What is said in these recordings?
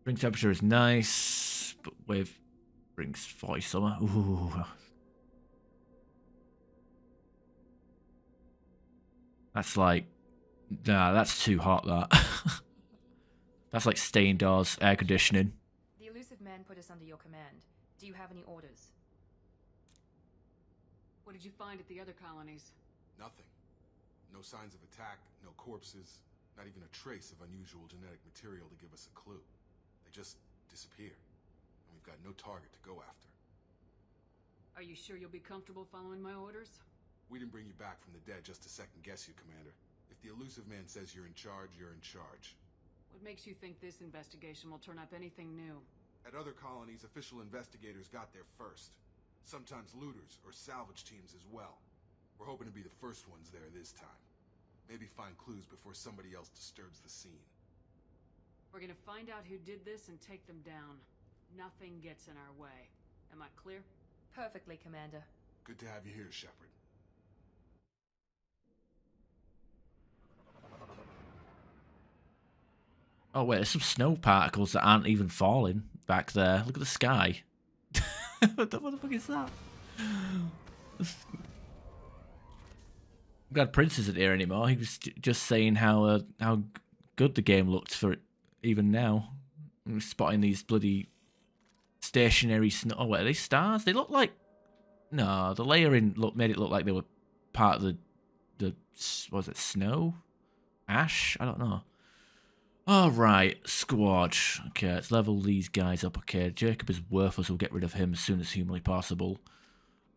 Ring temperature is nice, but wave brings 40 summer. Ooh. That's like, nah, that's too hot, that. That's like stay indoors, air conditioning. The elusive man put us under your command. Do you have any orders? What did you find at the other colonies? Nothing. No signs of attack, no corpses, not even a trace of unusual genetic material to give us a clue. They just disappear, and we've got no target to go after. Are you sure you'll be comfortable following my orders? We didn't bring you back from the dead just to second guess you, Commander. If the elusive man says you're in charge, you're in charge. What makes you think this investigation will turn up anything new? At other colonies, official investigators got there first. Sometimes looters or salvage teams as well. We're hoping to be the first ones there this time. Maybe find clues before somebody else disturbs the scene. We're gonna find out who did this and take them down. Nothing gets in our way. Am I clear? Perfectly, Commander. Good to have you here, Shepard. Oh wait, there's some snow particles that aren't even falling back there. Look at the sky. What the fuck is that? I'm glad Prince isn't here anymore. He was just saying how good the game looked for it even now. I'm spotting these bloody stationary snow. Oh wait, are they stars? They look like, no, the layering made it look like they were part of the was it snow, ash? I don't know. All right, squad. Okay, let's level these guys up. Okay, Jacob is worthless. We'll get rid of him as soon as humanly possible.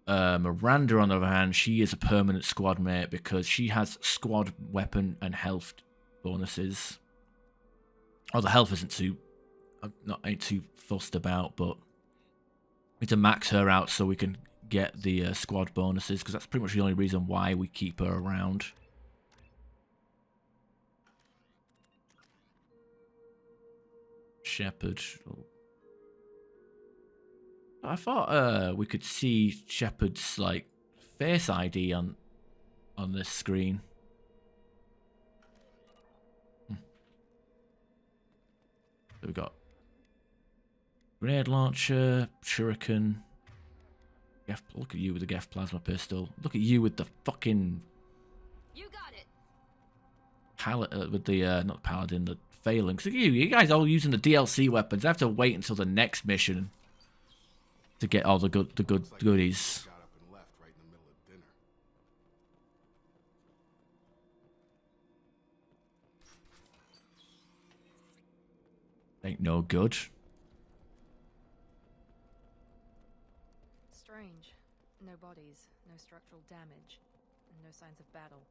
Miranda, on the other hand, she is a permanent squad mate because she has squad weapon and health bonuses. Oh, the health ain't too fussed about, but we need to max her out so we can get the squad bonuses because that's pretty much the only reason why we keep her around. Shepard. I thought we could see Shepard's like face ID on this screen. So we got grenade launcher, shuriken. Look at you with the Geth plasma pistol. Look at you with the fucking. You got it. With the not the paladin, the phalanx. Look at you guys all using the DLC weapons. I have to wait until the next mission to get all the goodies. Got up and left right in the middle of dinner. Ain't no good. Strange. No bodies, no structural damage, and no signs of battle.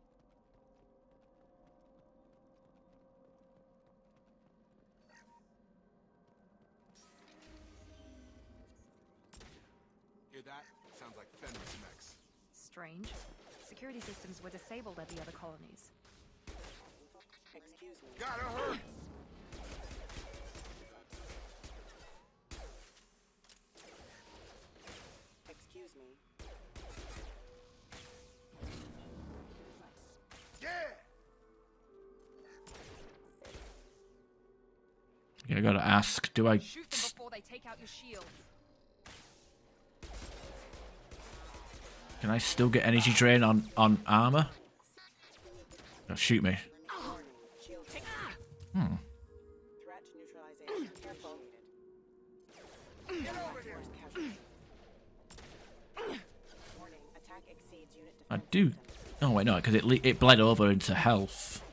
Hear that? Sounds like Fenris mechs. Strange. Security systems were disabled at the other colonies. Excuse me. Gotta hurt! Excuse me. Yeah! Yeah, I gotta ask, do I... Shoot them before they take out your shields. Can I still get energy drain on armor? No, shoot me. Warning. Shield. Hmm. Threat neutralization. Careful. Get over here. Warning. Attack exceeds unit I defense do. system. Oh wait, no, because it bled over into health.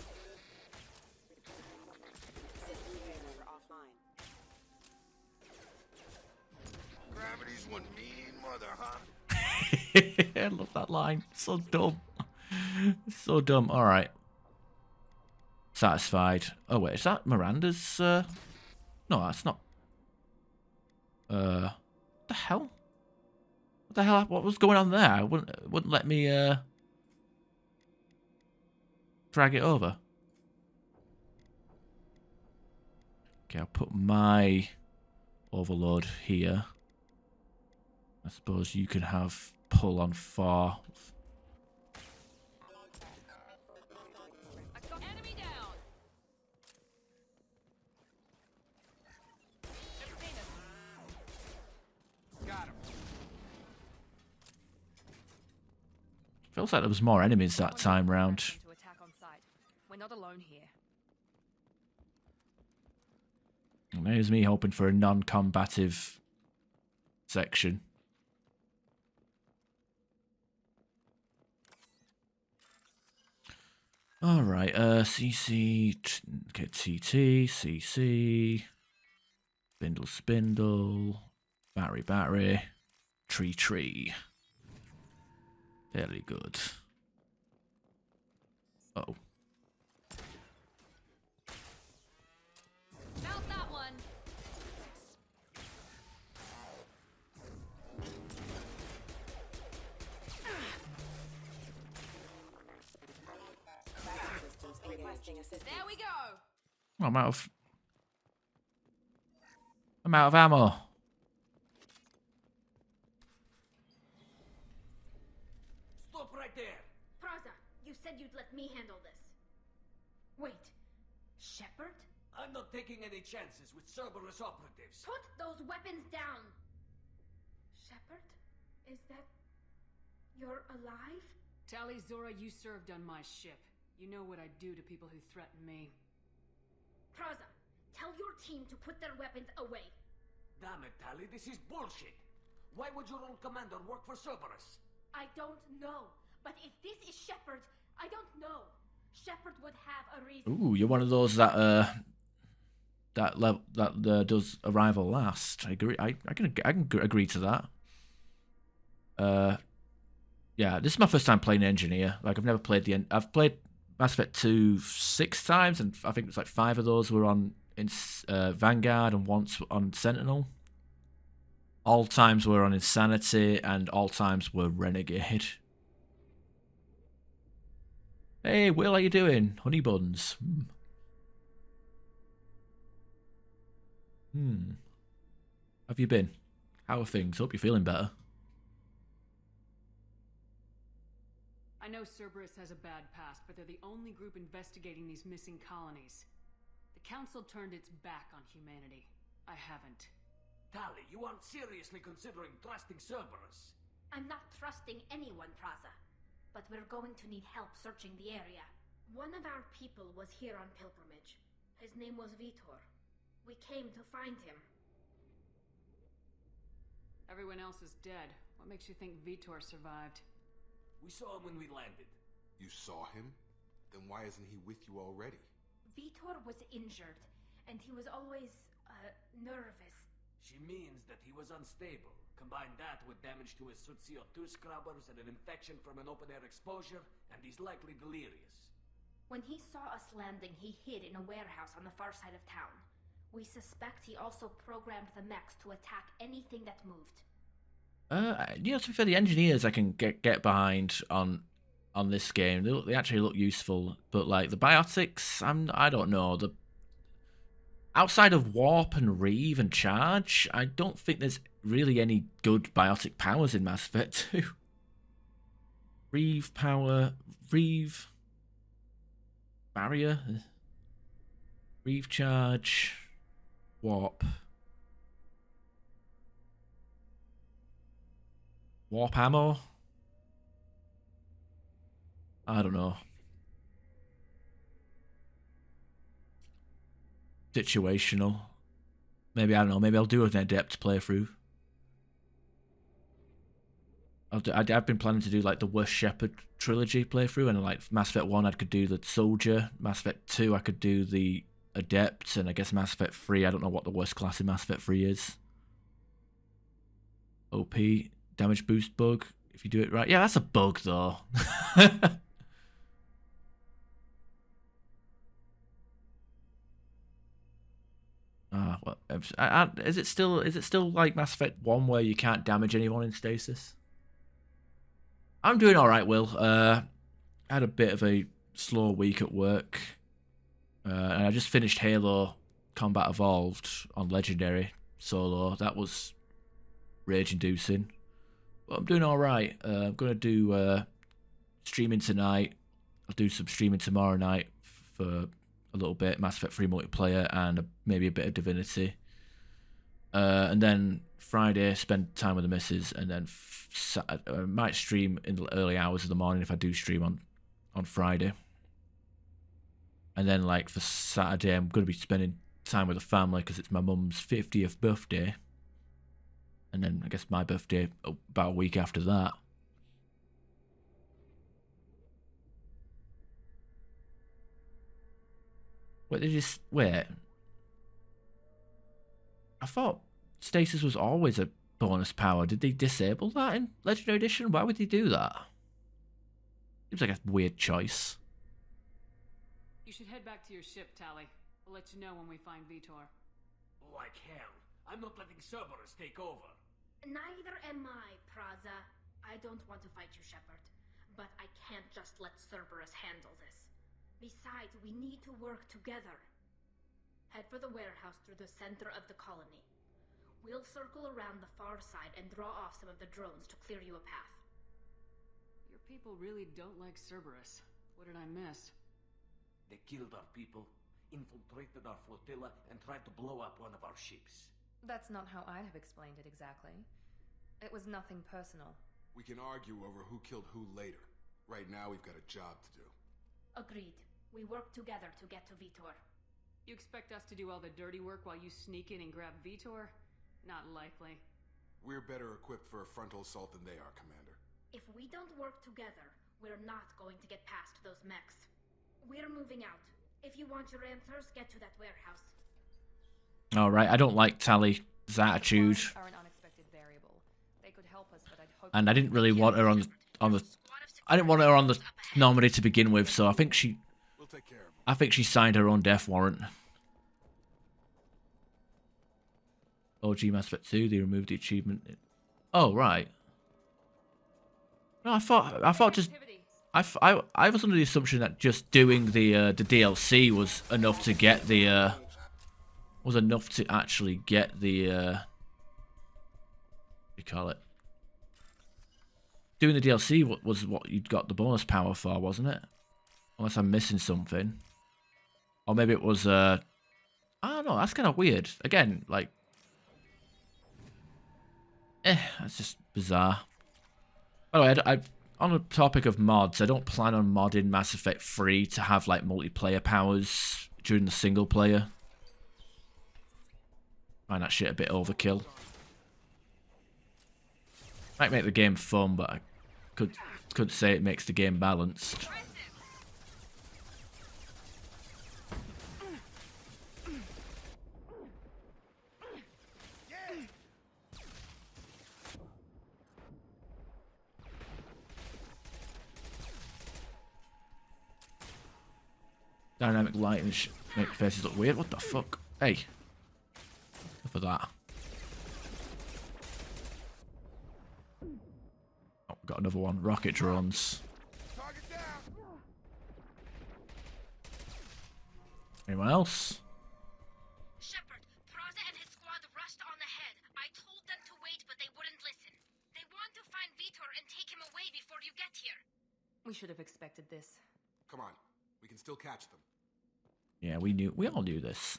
System failure offline. Gravity's one mean mother, huh? I love that line. So dumb. So dumb. All right. Satisfied. Oh wait, is that Miranda's? No, that's not. What the hell? What the hell? What was going on there? It wouldn't let me drag it over. Okay, I'll put my overload here. I suppose you can have pull on 4. I got enemy down. Feels like there was more enemies that time round. To attack on sight. We're not alone here. And there's me hoping for a non-combative section. Alright, CC, get TT, CC, Spindle, Battery, Tree. Fairly good. Uh-oh. Found that one. Requesting assistance. There we go. Oh, I'm out of ammo. Stop right there! Praza, you said you'd let me handle this. Wait, Shepard? I'm not taking any chances with Cerberus operatives. Put those weapons down! Shepard? Is that... you're alive? Tali, Zora, you served on my ship. You know what I do to people who threaten me. Praza, tell your team to put their weapons away. Damn it, Tali, this is bullshit! Why would your old commander work for Cerberus? I don't know, but if this is Shepard, I don't know. Shepard would have a reason. Ooh, you're one of those that does arrival last. I agree. I can agree to that. Yeah, this is my first time playing engineer. Like I've never played I've played Mass Effect 2 6 times, and I think it's like 5 of those were on Vanguard and once on Sentinel. All times were on Insanity, and all times were Renegade. Hey, Will, how you doing? Honey buns. Have you been? How are things? Hope you're feeling better. I know Cerberus has a bad past, but they're the only group investigating these missing colonies. The Council turned its back on humanity. I haven't. Tali, you aren't seriously considering trusting Cerberus. I'm not trusting anyone, Praza. But we're going to need help searching the area. One of our people was here on pilgrimage. His name was Vitor. We came to find him. Everyone else is dead. What makes you think Vitor survived? We saw him when we landed. You saw him? Then why isn't he with you already? Vitor was injured, and he was always, nervous. She means that he was unstable. Combine that with damage to his suit CO2 scrubbers and an infection from an open-air exposure, and he's likely delirious. When he saw us landing, he hid in a warehouse on the far side of town. We suspect he also programmed the mechs to attack anything that moved. You know, to be fair, the engineers I can get behind on this game. They actually look useful, but like the biotics, I don't know. Outside of warp and reave and charge, I don't think there's really any good biotic powers in Mass Effect 2. Reave power, reave barrier, reave charge, warp. Warp ammo? I don't know. Situational. Maybe, I don't know, maybe I'll do an adept playthrough. I've been planning to do like the Worst Shepherd trilogy playthrough, and like Mass Effect 1 I could do the Soldier, Mass Effect 2 I could do the Adept, and I guess Mass Effect 3, I don't know what the worst class in Mass Effect 3 is. OP. Damage boost bug, if you do it right. Yeah, that's a bug, though. What is it still? Is it still like Mass Effect 1 where you can't damage anyone in stasis? I'm doing all right, Will. I had a bit of a slow week at work, and I just finished Halo Combat Evolved on Legendary solo. That was rage-inducing. But I'm doing all right. I'm going to do streaming tonight. I'll do some streaming tomorrow night for a little bit. Mass Effect 3 multiplayer and maybe a bit of Divinity. And then Friday, spend time with the missus, and then I might stream in the early hours of the morning if I do stream on Friday. And then, like, for Saturday, I'm going to be spending time with the family because it's my mum's 50th birthday. And then I guess my birthday about a week after that. Wait. I thought stasis was always a bonus power. Did they disable that in Legendary Edition? Why would they do that? Seems like a weird choice. You should head back to your ship, Tali. We'll let you know when we find Vitor. Like hell. I'm not letting Cerberus take over. Neither am I, Praza. I don't want to fight you, Shepard. But I can't just let Cerberus handle this. Besides, we need to work together. Head for the warehouse through the center of the colony. We'll circle around the far side and draw off some of the drones to clear you a path. Your people really don't like Cerberus. What did I miss? They killed our people, infiltrated our flotilla, and tried to blow up one of our ships. That's not how I'd have explained it exactly. It was nothing personal. We can argue over who killed who later. Right now, we've got a job to do. Agreed. We work together to get to Vitor. You expect us to do all the dirty work while you sneak in and grab Vitor? Not likely. We're better equipped for a frontal assault than they are, Commander. If we don't work together, we're not going to get past those mechs. We're moving out. If you want your answers, get to that warehouse. Alright, I don't like Tali's attitude. Are an unexpected variable. They could help us, but I'd hope. And I didn't really want her on the I didn't want her on the Normandy to begin with, so I think she We'll take care of them. I think she signed her own death warrant. OG Mass Effect 2, they removed the achievement. Oh, right. No, I thought just I was under the assumption that just doing the DLC was enough to get the was enough to actually get the what do you call it? Doing the DLC was what you'd got the bonus power for, wasn't it? Unless I'm missing something. Or maybe it was I don't know, that's kind of weird. Again, like that's just bizarre. By the way, on the topic of mods, I don't plan on modding Mass Effect 3 to have like multiplayer powers during the single player. Find that shit a bit overkill. Might make the game fun, but I could say it makes the game balanced. Dynamic lighting make faces look weird. What the fuck? Hey. Enough of that. Oh, got another one. Rocket drones. Target down. Anyone else? Shepard, Praza and his squad rushed on ahead. I told them to wait, but they wouldn't listen. They want to find Vitor and take him away before you get here. We should have expected this. Come on. We can still catch them. Yeah, we all knew this.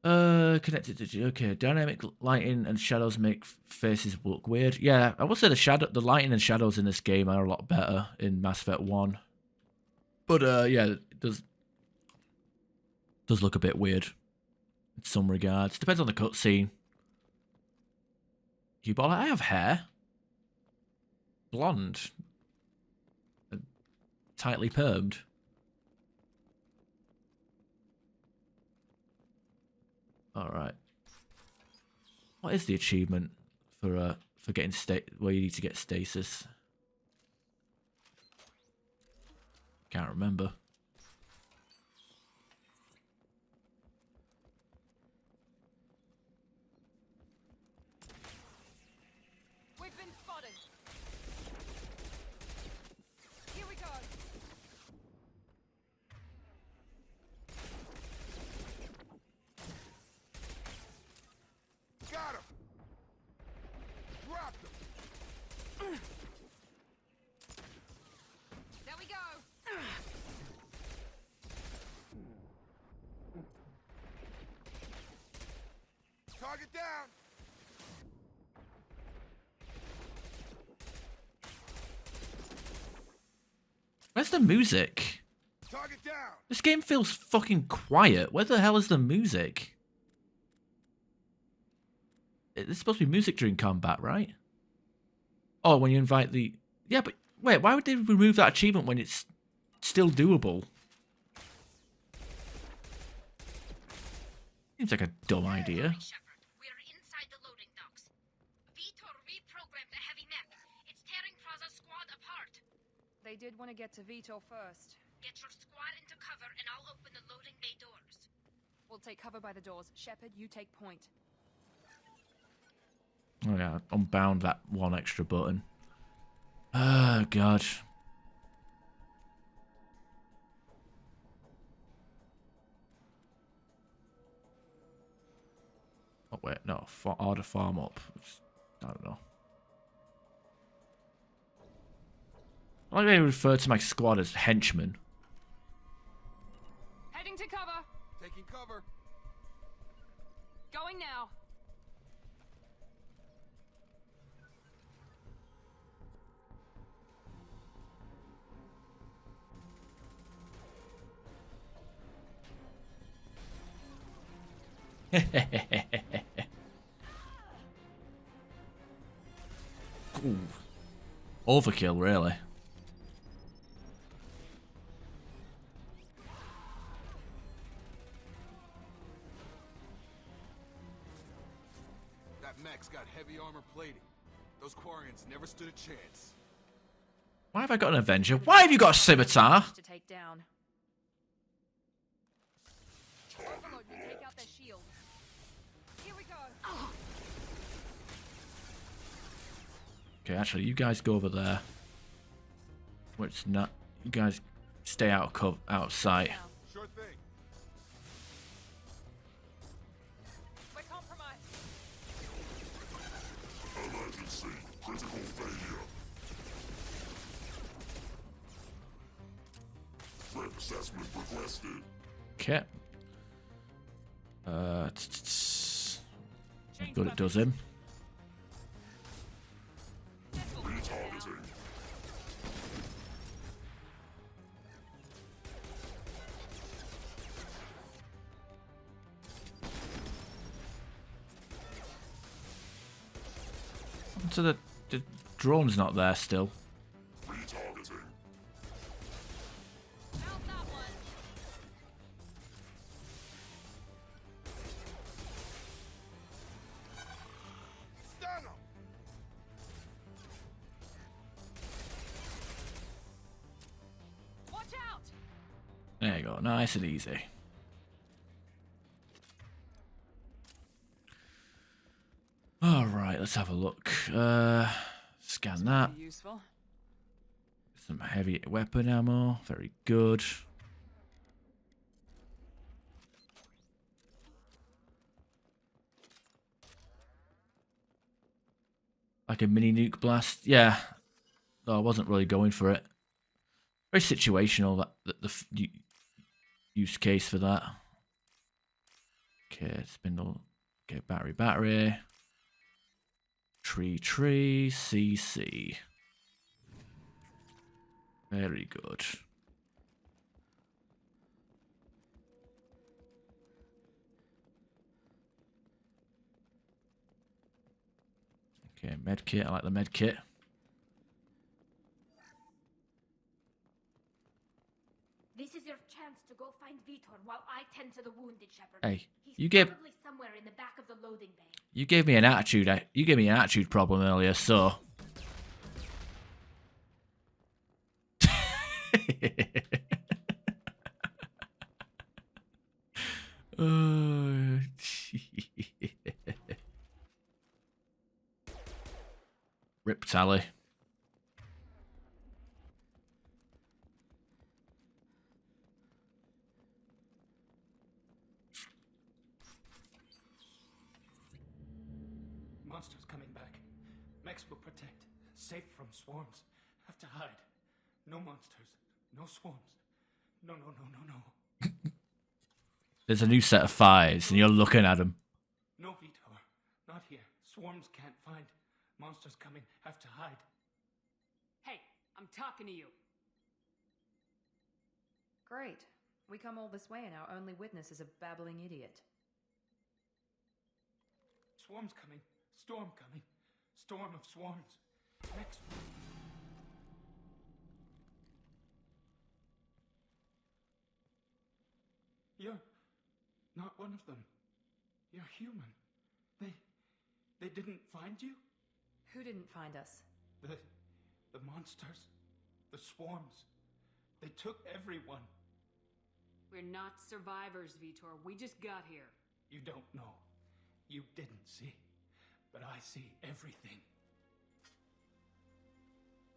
Connected to okay. Dynamic lighting and shadows make faces look weird. Yeah, I would say the lighting and shadows in this game are a lot better in Mass Effect 1. But yeah, it does look a bit weird in some regards. Depends on the cutscene. You ball, I have hair. Blonde. And tightly permed. Alright. What is the achievement for getting where you need to get stasis? Can't remember. We've been spotted. Here we go. Got him. Dropped him. There we go. Target down! Where's the music? Target down! This game feels fucking quiet. Where the hell is the music? There's supposed to be music during combat, right? Oh, when you invite the... Yeah, but wait, why would they remove that achievement when it's still doable? Seems like a dumb idea. Shepard, we're inside the loading docks. Vitor reprogrammed the heavy mech. It's tearing Praza's squad apart. They did want to get to Vito first. Get your squad into cover and I'll open the loading bay doors. We'll take cover by the doors. Shepard, you take point. Oh yeah, unbound that one extra button. Oh god. Oh wait, no, order farm up. I don't know. I like they refer to my squad as henchmen. Heading to cover. Taking cover. Going now. Ooh. Overkill, really. That mech's got heavy armor plating. Those Quarians never stood a chance. Why have I got an Avenger? Why have you got a scimitar? To take down. Overload will take out their shields. Here we go. Okay, actually, you guys go over there. Where it's not. You guys stay out of sight. Now. Sure thing. We're compromised. Emergency. Critical failure. Threat assessment requested. Okay. Good, it does him. Retargeting. So the drone's not there still. Retargeting. Found that one. Stun 'em! Watch out. There you go, nice and easy. Alright, let's have a look. Scan that. Pretty useful. Some heavy weapon ammo, very good. Like a mini nuke blast, yeah. No, I wasn't really going for it. Very situational, the use case for that. Okay, spindle. Okay, battery. Tree, CC. Very good. Okay, medkit. I like the medkit. This is your chance to go find Vitor while I tend to the wounded, Shepard. Hey, He's you gave probably somewhere in the back of the loading bay. you gave me an attitude. You gave me an attitude problem earlier, so. Rip Tali. Monsters coming back. Mechs will protect. Safe from swarms. Have to hide. No monsters. No swarms. No. There's a new set of fires, and you're looking at them. No Vitor. Swarms can't find. Monsters coming. Have to hide. Hey, I'm talking to you. Great. We come all this way and our only witness is a babbling idiot. Swarms coming. Storm coming. Storm of swarms. Next. You're not one of them. You're human. They didn't find you? Who didn't find us? The monsters. The swarms. They took everyone. We're not survivors, Vitor. We just got here. You don't know. You didn't see. But I see everything.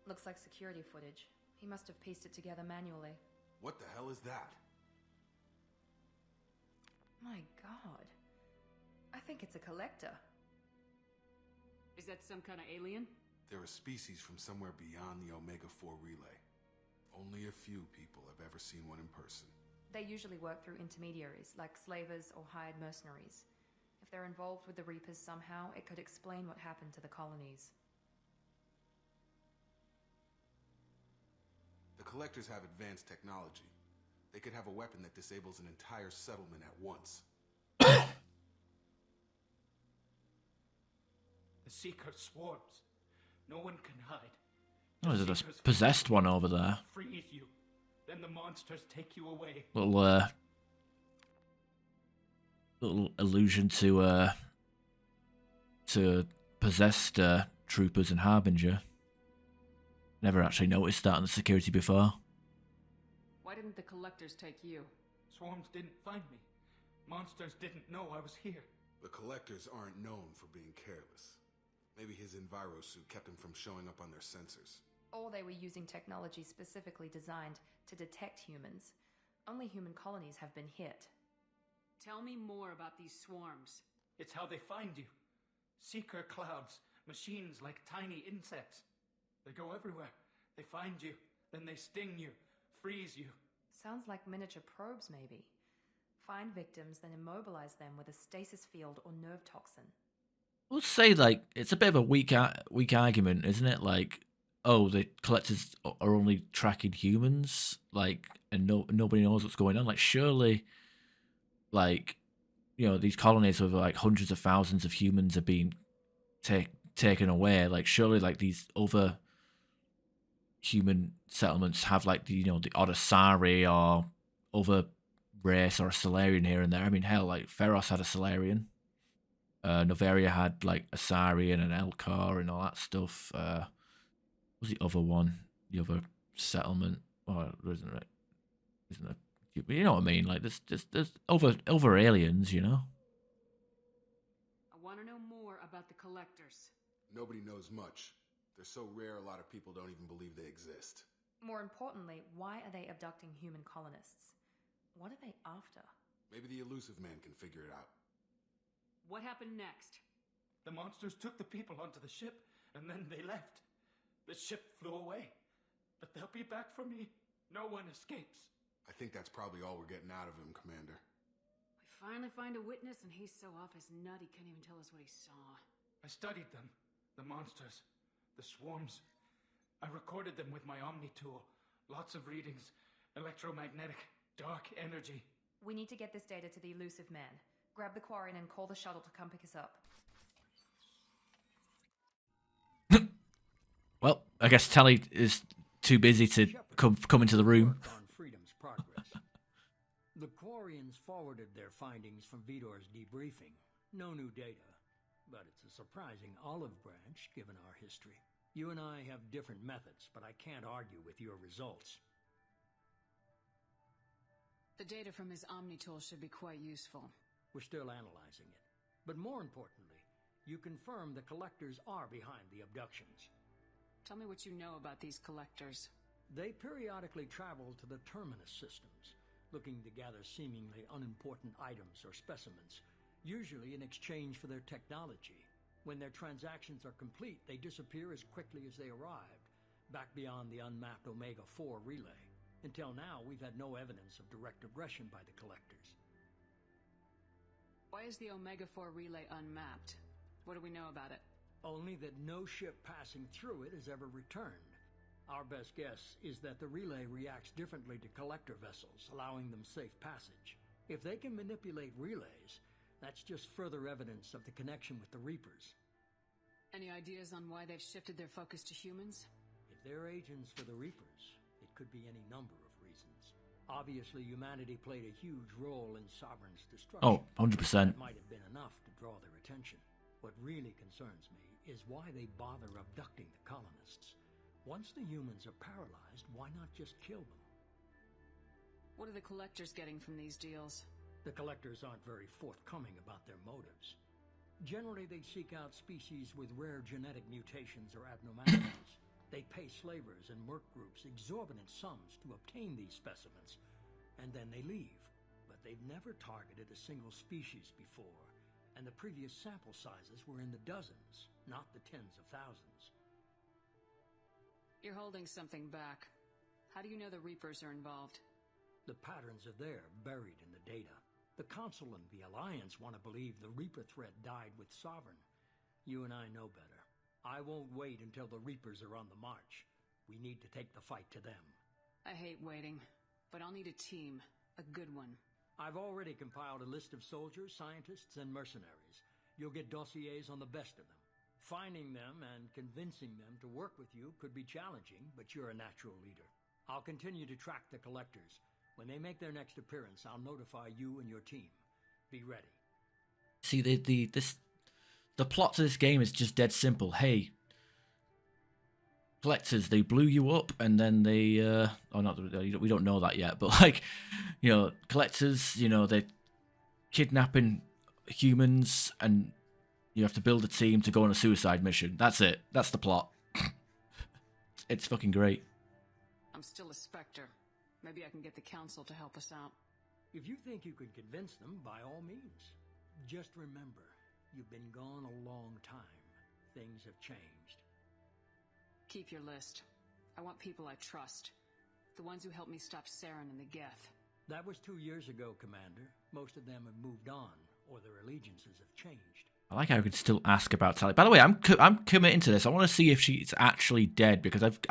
Looks like security footage. He must have pieced it together manually. What the hell is that? My god. I think it's a collector. Is that some kind of alien? They're a species from somewhere beyond the Omega-4 relay. Only a few people have ever seen one in person. They usually work through intermediaries, like slavers or hired mercenaries. If they're involved with the Reapers somehow, it could explain what happened to the colonies. The Collectors have advanced technology. They could have a weapon that disables an entire settlement at once. The Seeker swarms. No one can hide. Oh, there's a possessed one over there. Freeze you. Then the monsters take you away. Little allusion to possessed troopers and Harbinger. Never actually noticed that in the security before. Why didn't the collectors take you? Swarms didn't find me. Monsters didn't know I was here. The Collectors aren't known for being careless. Maybe his enviro suit kept him from showing up on their sensors. Or they were using technology specifically designed to detect humans. Only human colonies have been hit. Tell me more about these swarms. It's how they find you. Seeker clouds, machines like tiny insects. They go everywhere. They find you, then they sting you, freeze you. Sounds like miniature probes, maybe. Find victims, then immobilize them with a stasis field or nerve toxin. I would say, like, it's a bit of a weak argument, isn't it? Like, oh, the Collectors are only tracking humans, like, and nobody knows what's going on. Like, surely, like, you know, these colonies with like hundreds of thousands of humans are being taken away. Like, surely, like, these other human settlements have, like, the, you know, the Odyssari or other race or a Solarian here and there. I mean, hell, like, Feros had a Solarian. Noveria had like Asari and an Elkar and all that stuff. What was the other one? The other settlement? Oh, isn't it? Isn't it? You know what I mean? Like there's other aliens, you know. I want to know more about the collectors. Nobody knows much. They're so rare, a lot of people don't even believe they exist. More importantly, why are they abducting human colonists? What are they after? Maybe the Elusive Man can figure it out. What happened next? The monsters took the people onto the ship, and then they left. The ship flew away. But they'll be back for me. No one escapes. I think that's probably all we're getting out of him, Commander. We finally find a witness, and he's so off his nut he can't even tell us what he saw. I studied them. The monsters. The swarms. I recorded them with my Omni tool. Lots of readings. Electromagnetic. Dark energy. We need to get this data to the Elusive Man. Grab the Quarian and call the shuttle to come pick us up. Well, I guess Tali is too busy to come into the room. On Freedom's progress. The Quarians forwarded their findings from Vitor's debriefing. No new data, but it's a surprising olive branch given our history. You and I have different methods, but I can't argue with your results. The data from his Omni tool should be quite useful. We're still analyzing it. But more importantly, you confirm the collectors are behind the abductions. Tell me what you know about these collectors. They periodically travel to the terminus systems, looking to gather seemingly unimportant items or specimens, usually in exchange for their technology. When their transactions are complete, they disappear as quickly as they arrived, back beyond the unmapped Omega-4 relay. Until now, we've had no evidence of direct aggression by the collectors. Why is the Omega-4 relay unmapped? What do we know about it? Only that no ship passing through it has ever returned. Our best guess is that the relay reacts differently to collector vessels, allowing them safe passage. If they can manipulate relays, that's just further evidence of the connection with the Reapers. Any ideas on why they've shifted their focus to humans? If they're agents for the Reapers, it could be any number of reasons. Obviously, humanity played a huge role in Sovereign's destruction. Oh, 100%. That might have been enough to draw their attention. What really concerns me is why they bother abducting the colonists. Once the humans are paralyzed, why not just kill them? What are the collectors getting from these deals? The collectors aren't very forthcoming about their motives. Generally, they seek out species with rare genetic mutations or abnormalities. They pay slavers and merc groups exorbitant sums to obtain these specimens, and then they leave. But they've never targeted a single species before, and the previous sample sizes were in the dozens, not the tens of thousands. You're holding something back. How do you know the Reapers are involved? The patterns are there, buried in the data. The Council and the Alliance want to believe the Reaper threat died with Sovereign. You and I know better. I won't wait until the Reapers are on the march. We need to take the fight to them. I hate waiting, but I'll need a team. A good one. I've already compiled a list of soldiers, scientists, and mercenaries. You'll get dossiers on the best of them. Finding them and convincing them to work with you could be challenging, but you're a natural leader. I'll continue to track the collectors. When they make their next appearance, I'll notify you and your team. Be ready. See, the plot to this game is just dead simple. Hey, collectors, they blew you up, and then they, we don't know that yet, but like, collectors, they're kidnapping humans, and you have to build a team to go on a suicide mission. That's it. That's the plot. It's fucking great. I'm still a Spectre. Maybe I can get the Council to help us out. If you think you can convince them, by all means. Just remember, you've been gone a long time. Things have changed. Keep your list. I want people I trust. The ones who helped me stop Saren and the Geth. That was 2 years ago, Commander. Most of them have moved on, or their allegiances have changed. I like how I could still ask about Tali. By the way, I'm committing to this. I want to see if she's actually dead, because I've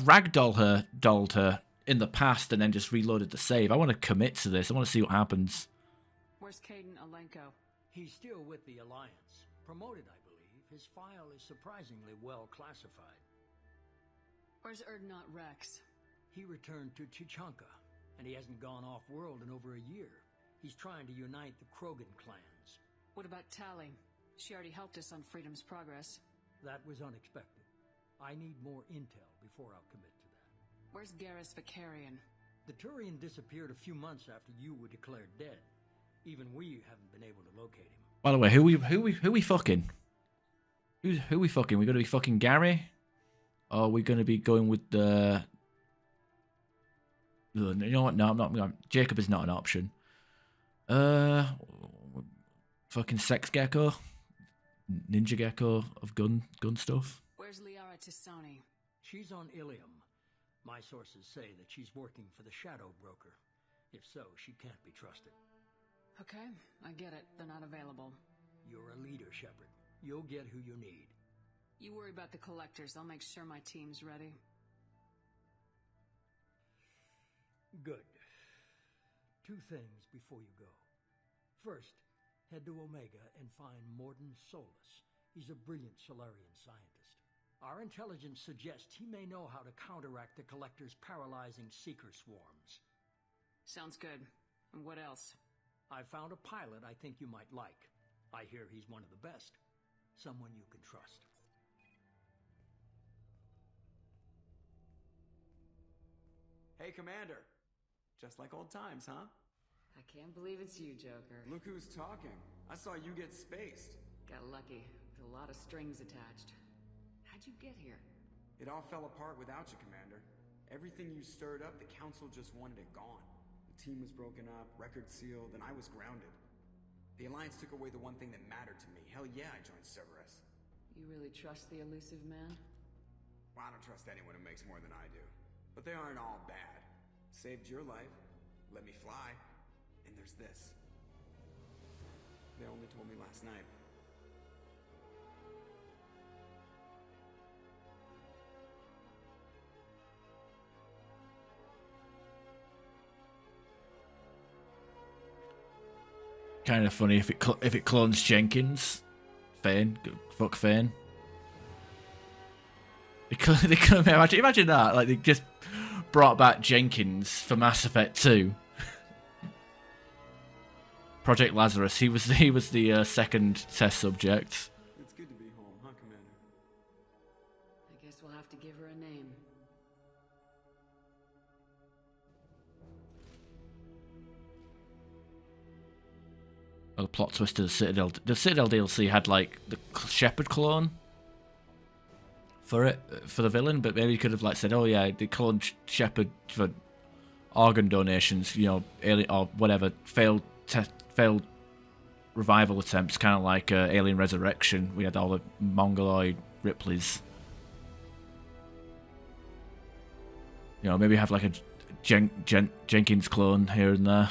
ragdolled her in the past and then just reloaded the save. I want to commit to this. I want to see what happens. Where's Caden Alenko? He's still with the Alliance. Promoted, I believe. His file is surprisingly well classified. Where's Erdnot Rex? He returned to Chichanka, and he hasn't gone off-world in over a year. He's trying to unite the Krogan clans. What about Tali? She already helped us on Freedom's Progress. That was unexpected. I need more intel before I'll commit to that. Where's Garrus Vicarian? The Turian disappeared a few months after you were declared dead. Even we haven't been able to locate him. By the way, who we fucking? Who we fucking? We gonna be fucking Gary? Or are we gonna be going with the? You know what? No, I'm not. Jacob is not an option. Fucking sex gecko, ninja gecko of gun stuff. Where's Liara Tisoni? She's on Ilium. My sources say that she's working for the Shadow Broker. If so, she can't be trusted. Okay, I get it. They're not available. You're a leader, Shepard. You'll get who you need. You worry about the collectors. I'll make sure my team's ready. Good. 2 things before you go. First, head to Omega and find Morden Solus. He's a brilliant Solarian scientist. Our intelligence suggests he may know how to counteract the Collector's paralyzing seeker swarms. Sounds good. And what else? I found a pilot I think you might like. I hear he's one of the best. Someone you can trust. Hey, Commander. Just like old times, huh? I can't believe it's you, Joker. Look who's talking. I saw you get spaced. Got lucky, with a lot of strings attached. How'd you get here? It all fell apart without you, Commander. Everything you stirred up, the Council just wanted it gone. The team was broken up, record sealed, and I was grounded. The Alliance took away the one thing that mattered to me. Hell yeah, I joined Cerberus. You really trust the elusive man? Well, I don't trust anyone who makes more than I do. But they aren't all bad. Saved your life, let me fly, and there's this. They only told me last night. Kind of funny if it clones Jenkins. Fane. Fuck Fane. They could imagine that. Like, they just brought back Jenkins for Mass Effect 2. Project Lazarus. He was the second test subject. It's good to be home, huh, Commander? I guess we'll have to give her a name. The plot twist of the Citadel. The Citadel DLC had like the Shepard clone for the villain, but maybe you could have like said, "Oh yeah, they cloned Shepard for organ donations," you know, alien or whatever. Failed revival attempts, kind of like Alien Resurrection. We had all the Mongoloid Ripley's. You know, maybe have like a Jenkins clone here and there.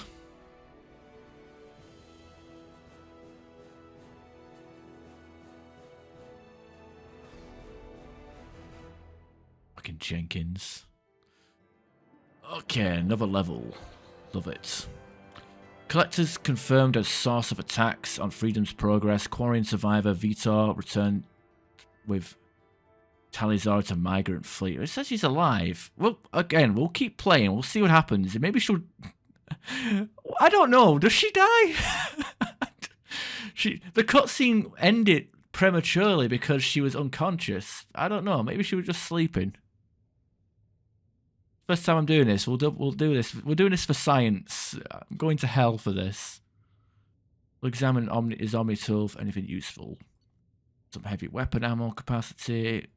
Fucking Jenkins. Okay, another level. Love it. Collectors confirmed as source of attacks on Freedom's Progress. Quarrying survivor Vitor returned with Tali's order to migrant fleet. It says she's alive. Well, again, we'll keep playing. We'll see what happens. Maybe she'll... I don't know. Does she die? The cutscene ended prematurely because she was unconscious. I don't know. Maybe she was just sleeping. First time I'm doing this. We'll do this. We're doing this for science. I'm going to hell for this. We'll examine his Omni tool for anything useful. Some heavy weapon ammo capacity.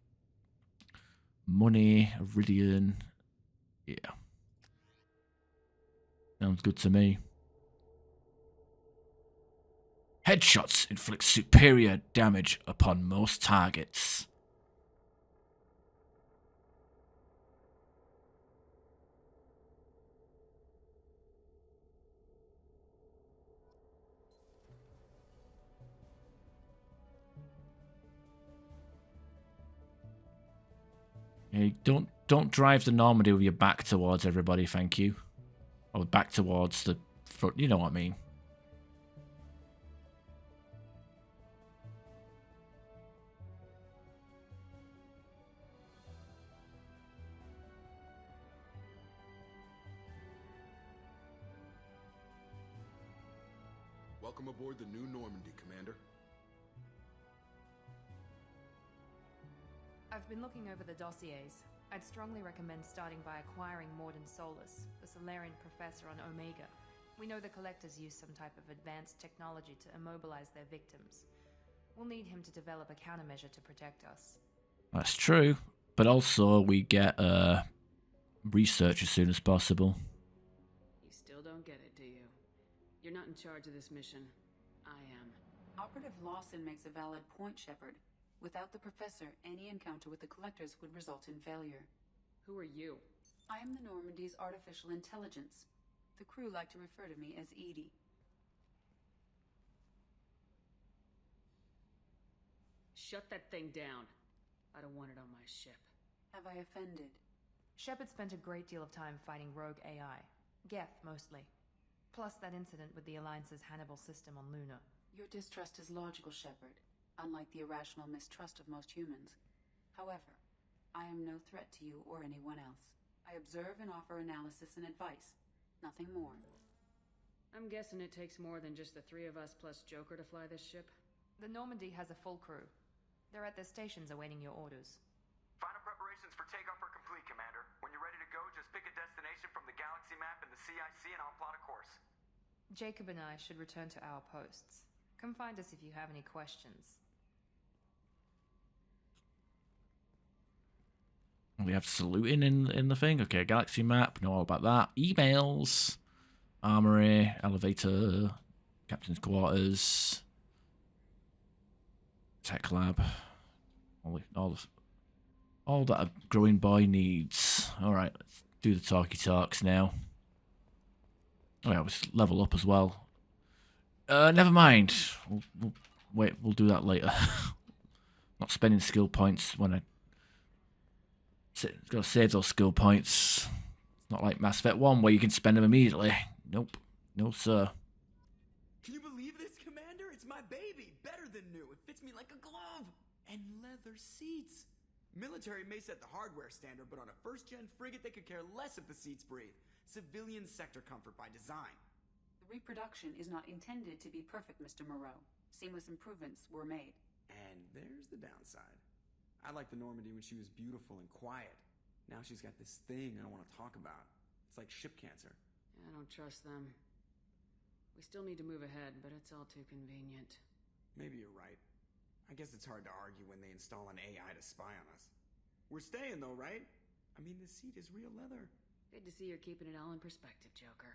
Money, Iridian. Yeah. Sounds good to me. Headshots inflict superior damage upon most targets. Hey, don't drive the Normandy with your back towards everybody, thank you. Or back towards the front, you know what I mean. Welcome aboard the new Normandy, Commander. I've been looking over the dossiers. I'd strongly recommend starting by acquiring Morden Solus, the Solarian professor on Omega. We know the Collectors use some type of advanced technology to immobilize their victims. We'll need him to develop a countermeasure to protect us. That's true, but also we get research as soon as possible. You still don't get it, do you? You're not in charge of this mission. I am. Operative Lawson makes a valid point, Shepard. Without the Professor, any encounter with the Collectors would result in failure. Who are you? I am the Normandy's artificial intelligence. The crew like to refer to me as Edie. Shut that thing down. I don't want it on my ship. Have I offended? Shepard spent a great deal of time fighting rogue AI. Geth, mostly. Plus that incident with the Alliance's Hannibal system on Luna. Your distrust is logical, Shepard. Unlike the irrational mistrust of most humans. However, I am no threat to you or anyone else. I observe and offer analysis and advice. Nothing more. I'm guessing it takes more than just the three of us plus Joker to fly this ship? The Normandy has a full crew. They're at their stations awaiting your orders. Final preparations for takeoff are complete, Commander. When you're ready to go, just pick a destination from the galaxy map and the CIC and I'll plot a course. Jacob and I should return to our posts. Come find us if you have any questions. We have saluting in the thing. Okay, galaxy map. Know all about that. Emails, armory, elevator, captain's quarters, tech lab. All that a growing boy needs. All right, let's do the talky talks now. Oh yeah, let's level up as well. Never mind. We'll do that later. Not spending skill points when I. Got to save those skill points. It's not like Mass Effect 1 where you can spend them immediately. Nope. No, sir. Can you believe my baby! Better than new. It fits me like a glove. And leather seats. Military may set the hardware standard, but on a first-gen frigate, they could care less if the seats breathe. Civilian sector comfort by design. The reproduction is not intended to be perfect, Mr. Moreau. Seamless improvements were made. And there's the downside. I liked the Normandy when she was beautiful and quiet. Now she's got this thing I don't want to talk about. It's like ship cancer. I don't trust them. We still need to move ahead, but it's all too convenient. Maybe you're right. I guess it's hard to argue when they install an AI to spy on us. We're staying though, right? I mean, the seat is real leather. Good to see you're keeping it all in perspective, Joker.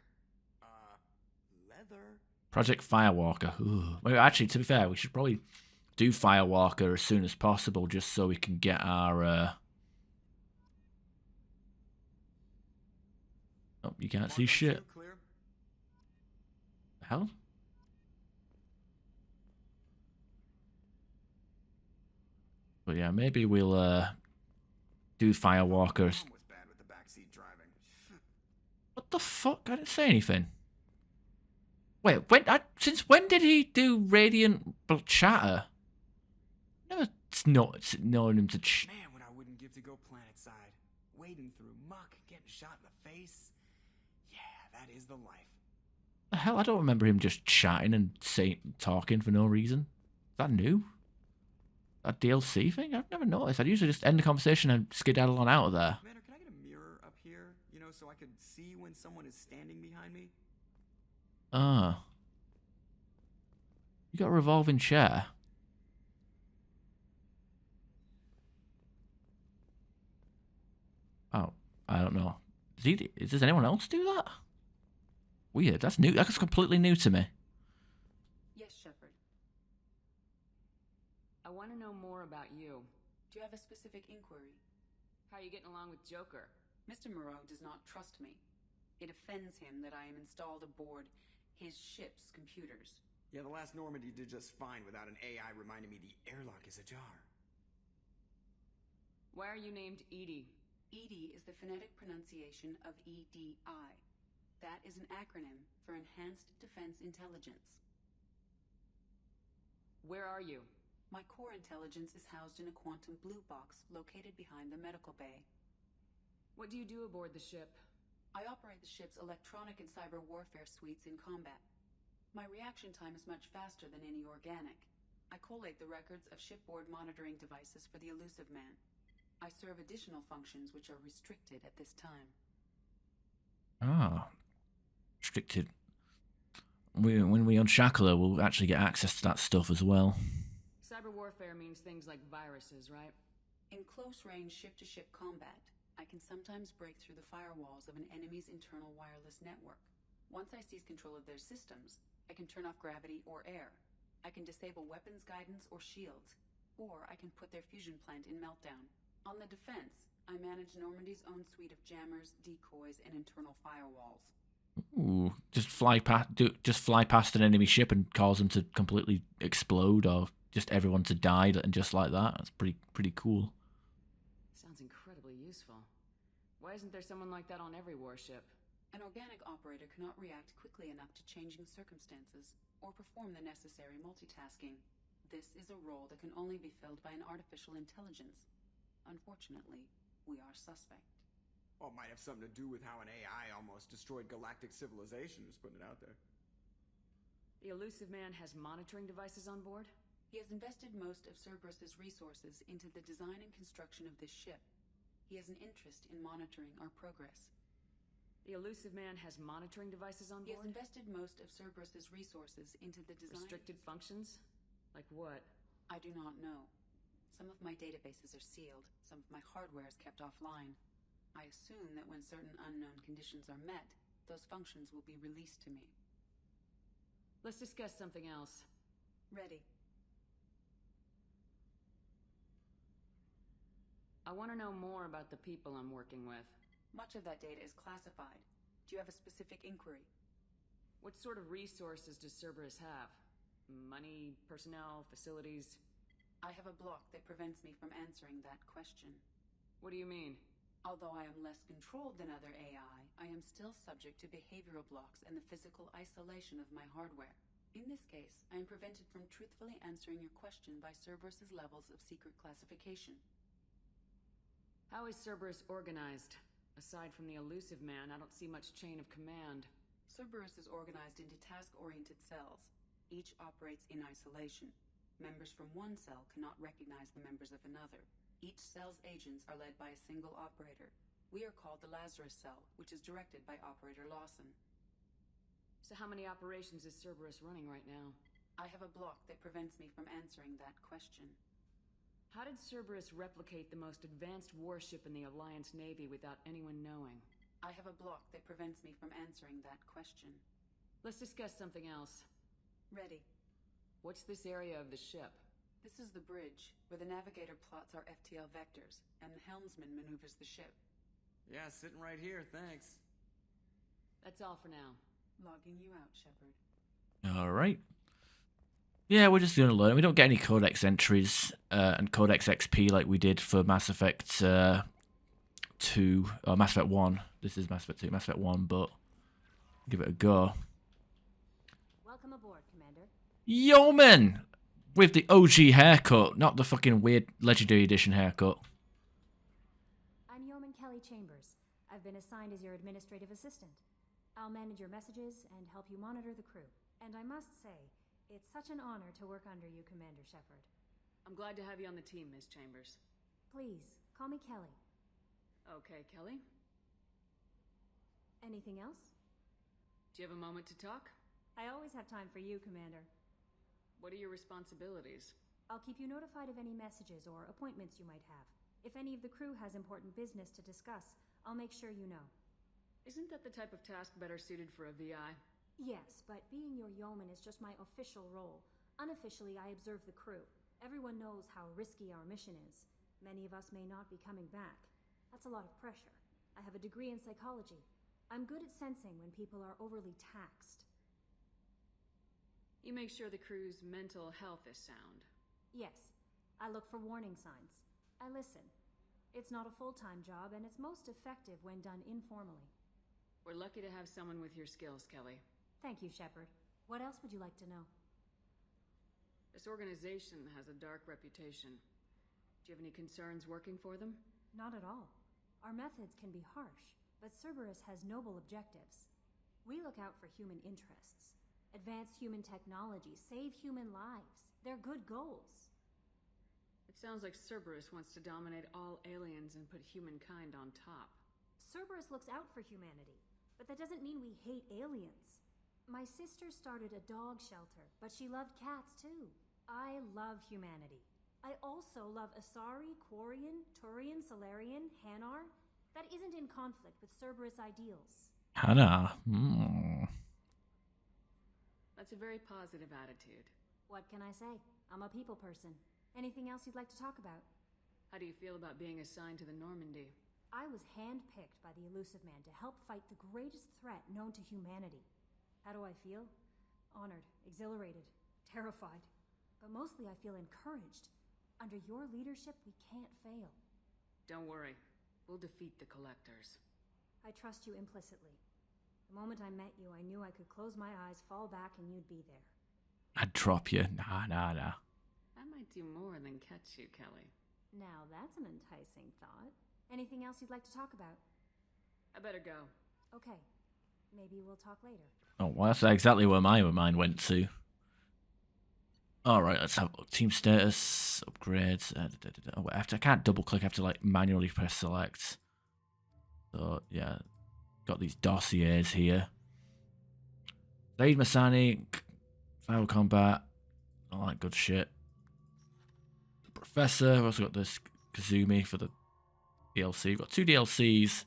Leather? Project Firewalker. Ooh. Well, actually, to be fair, we should probably do Firewalker as soon as possible, just so we can get our... Oh, you can't see shit. Clear. Hell? But yeah, maybe we'll do Firewalker. Was bad with the backseat driving. What the fuck? I didn't say anything. Wait, since when did he do Radiant Shatter? No, it's not. It's knowing him to. Man, what I wouldn't give to go planet side. Wading through muck, getting shot in the face. Yeah, that is the life. The hell, I don't remember him just chatting and talking for no reason. Is that new? That DLC thing? I've never noticed. I'd usually just end the conversation and skedaddle on out of there. Commander, can I get a mirror up here? You know, so I could see when someone is standing behind me? Ah. You got a revolving chair. Oh, I don't know. Does anyone else do that? Weird. That's new. That's completely new to me. Yes, Shepard. I want to know more about you. Do you have a specific inquiry? How are you getting along with Joker? Mr. Moreau does not trust me. It offends him that I am installed aboard his ship's computers. Yeah, the last Normandy did just fine without an AI reminding me the airlock is ajar. Why are you named Edie? EDI is the phonetic pronunciation of EDI. That is an acronym for Enhanced Defense Intelligence. Where are you? My core intelligence is housed in a quantum blue box located behind the medical bay. What do you do aboard the ship? I operate the ship's electronic and cyber warfare suites in combat. My reaction time is much faster than any organic. I collate the records of shipboard monitoring devices for the Elusive Man. I serve additional functions which are restricted at this time. Ah. Restricted. When we unshackle her, we'll actually get access to that stuff as well. Cyber warfare means things like viruses, right? In close-range ship-to-ship combat, I can sometimes break through the firewalls of an enemy's internal wireless network. Once I seize control of their systems, I can turn off gravity or air. I can disable weapons guidance or shields, or I can put their fusion plant in meltdown. On the defense, I manage Normandy's own suite of jammers, decoys, and internal firewalls. Ooh, just fly past an enemy ship and cause them to completely explode, or just everyone to die, and just like that. That's pretty cool. Sounds incredibly useful. Why isn't there someone like that on every warship? An organic operator cannot react quickly enough to changing circumstances or perform the necessary multitasking. This is a role that can only be filled by an artificial intelligence. Unfortunately, we are suspect. Well, it might have something to do with how an AI almost destroyed galactic civilization, just putting it out there. The Elusive Man has monitoring devices on board? He has invested most of Cerberus's resources into the design and construction of this ship. He has an interest in monitoring our progress. The Elusive Man has monitoring devices on board? He has invested most of Cerberus's resources into the design... Restricted functions? Like what? I do not know. Some of my databases are sealed, some of my hardware is kept offline. I assume that when certain unknown conditions are met, those functions will be released to me. Let's discuss something else. Ready. I want to know more about the people I'm working with. Much of that data is classified. Do you have a specific inquiry? What sort of resources does Cerberus have? Money, personnel, facilities? I have a block that prevents me from answering that question. What do you mean? Although I am less controlled than other AI, I am still subject to behavioral blocks and the physical isolation of my hardware. In this case, I am prevented from truthfully answering your question by Cerberus's levels of secret classification. How is Cerberus organized? Aside from the elusive man, I don't see much chain of command. Cerberus is organized into task-oriented cells. Each operates in isolation. Members from one cell cannot recognize the members of another. Each cell's agents are led by a single operator. We are called the Lazarus cell, which is directed by Operator Lawson. So how many operations is Cerberus running right now? I have a block that prevents me from answering that question. How did Cerberus replicate the most advanced warship in the Alliance Navy without anyone knowing? I have a block that prevents me from answering that question. Let's discuss something else. Ready. What's this area of the ship? This is the bridge, where the navigator plots our FTL vectors, and the helmsman maneuvers the ship. Yeah, sitting right here, thanks. That's all for now. Logging you out, Shepard. Alright. Yeah, we're just going to learn. We don't get any codex entries and codex XP like we did for Mass Effect 2, or Mass Effect 1. This is Mass Effect 2, Mass Effect 1, but give it a go. Welcome aboard, Commander. Yeoman! With the OG haircut, not the fucking weird Legendary Edition haircut. I'm Yeoman Kelly Chambers. I've been assigned as your administrative assistant. I'll manage your messages and help you monitor the crew. And I must say, it's such an honor to work under you, Commander Shepard. I'm glad to have you on the team, Ms. Chambers. Please, call me Kelly. Okay, Kelly. Anything else? Do you have a moment to talk? I always have time for you, Commander. What are your responsibilities? I'll keep you notified of any messages or appointments you might have. If any of the crew has important business to discuss, I'll make sure you know. Isn't that the type of task better suited for a VI? Yes, but being your yeoman is just my official role. Unofficially, I observe the crew. Everyone knows how risky our mission is. Many of us may not be coming back. That's a lot of pressure. I have a degree in psychology. I'm good at sensing when people are overly taxed. You make sure the crew's mental health is sound. Yes, I look for warning signs. I listen. It's not a full-time job, and it's most effective when done informally. We're lucky to have someone with your skills, Kelly. Thank you, Shepard. What else would you like to know? This organization has a dark reputation. Do you have any concerns working for them? Not at all. Our methods can be harsh, but Cerberus has noble objectives. We look out for human interests. Advance human technology, save human lives. They're good goals. It sounds like Cerberus wants to dominate all aliens and put humankind on top. Cerberus looks out for humanity, but that doesn't mean we hate aliens. My sister started a dog shelter, but she loved cats too. I love humanity. I also love Asari, Quarian, Turian, Solarian, Hanar. That isn't in conflict with Cerberus ideals. Hannah. That's a very positive attitude. What can I say? I'm a people person. Anything else you'd like to talk about? How do you feel about being assigned to the Normandy? I was handpicked by the Elusive Man to help fight the greatest threat known to humanity. How do I feel? Honored, exhilarated, terrified. But mostly I feel encouraged. Under your leadership, we can't fail. Don't worry. We'll defeat the Collectors. I trust you implicitly. The moment I met you, I knew I could close my eyes, fall back, and you'd be there. I'd drop you. Nah. I might do more than catch you, Kelly. Now that's an enticing thought. Anything else you'd like to talk about? I better go. Okay. Maybe we'll talk later. Oh, well, that's exactly where my mind went to. Alright, let's have a look. Team status, upgrades. Oh, I can't double click, I have to like manually press select. So, yeah. Got these dossiers here. Zaid Masani, Final Combat, all that good shit. The Professor, we've also got this Kazumi for the DLC. We've got 2 DLCs.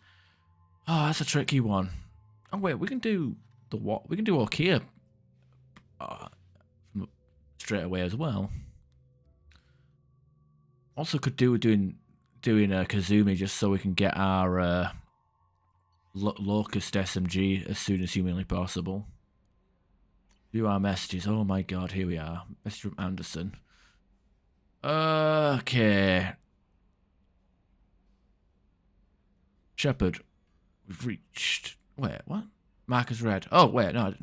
Oh, that's a tricky one. Oh, wait, we can do the what? We can do Orkia straight away as well. Also could doing Kazumi just so we can get our Locust SMG as soon as humanly possible. View our messages. Oh my god, here we are. Message from Anderson. Okay. Shepard, we've reached... Wait, what? Mark is red. Oh, wait, no.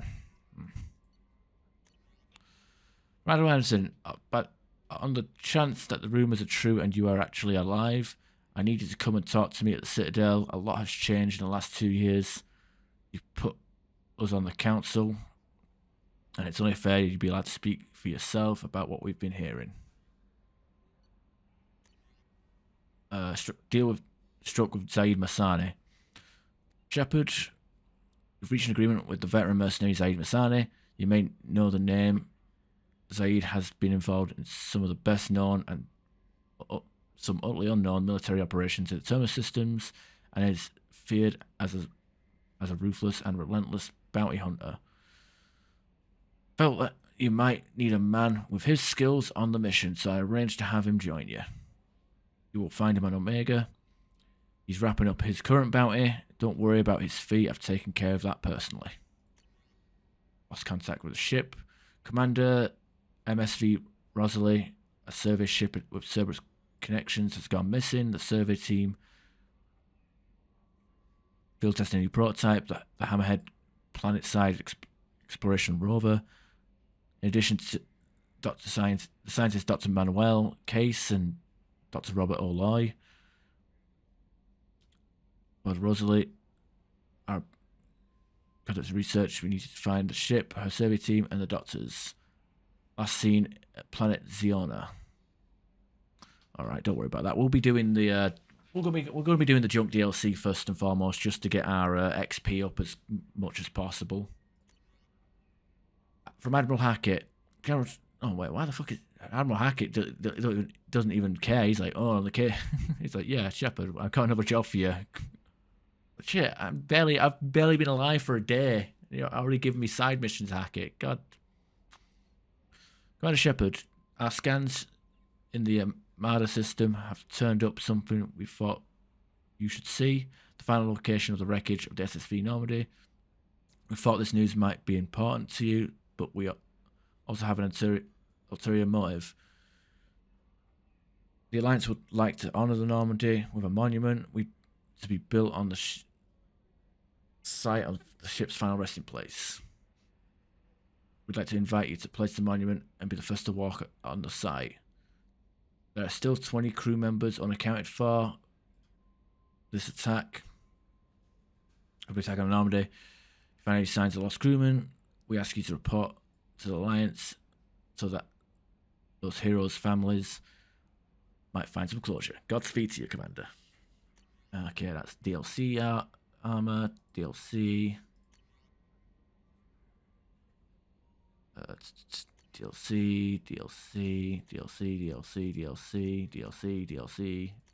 Madam Anderson, but on the chance that the rumours are true and you are actually alive, I need you to come and talk to me at the Citadel. A lot has changed in the last 2 years. You've put us on the council, and it's only fair you'd be allowed to speak for yourself about what we've been hearing. Struck with Zaid Masani. Shepard, you've reached an agreement with the veteran mercenary Zaid Masani. You may know the name. Zaid has been involved in some of the best known and some utterly unknown military operations in the Terminus systems, and is feared as a ruthless and relentless bounty hunter. Felt that you might need a man with his skills on the mission, so I arranged to have him join you. You will find him on Omega. He's wrapping up his current bounty. Don't worry about his fee. I've taken care of that personally. Lost contact with the ship. Commander MSV Rosalie, a survey ship with Cerberus connections, has gone missing. The survey team field testing a new prototype, the Hammerhead planet-side exploration rover. In addition to the scientist Dr. Manuel Case and Dr. Robert O'Loy, but Rosalie are conducting research. We need to find the ship, her survey team, and the doctors. Last seen at planet Ziona. All right, don't worry about that. We'll be doing the we're going to be doing the junk DLC first and foremost, just to get our XP up as much as possible. From Admiral Hackett. Oh wait, why the fuck is Admiral Hackett doesn't even care? He's like, oh, okay. He's like, yeah, Shepard, I've got another job for you. But shit, I've barely been alive for a day. You're already giving me side missions, Hackett. God. Commander Shepard, our scans in the Armada system have turned up something we thought you should see. The final location of the wreckage of the SSV Normandy. We thought this news might be important to you, but we also have an ulterior motive. The Alliance would like to honour the Normandy with a monument to be built on the site of the ship's final resting place. We'd like to invite you to place the monument and be the first to walk on the site. There are still 20 crew members unaccounted for. This attack on the Normandy. If you find any signs of lost crewmen, we ask you to report to the Alliance so that those heroes' families might find some closure. Godspeed to you, Commander. Okay, that's DLC armor, DLC.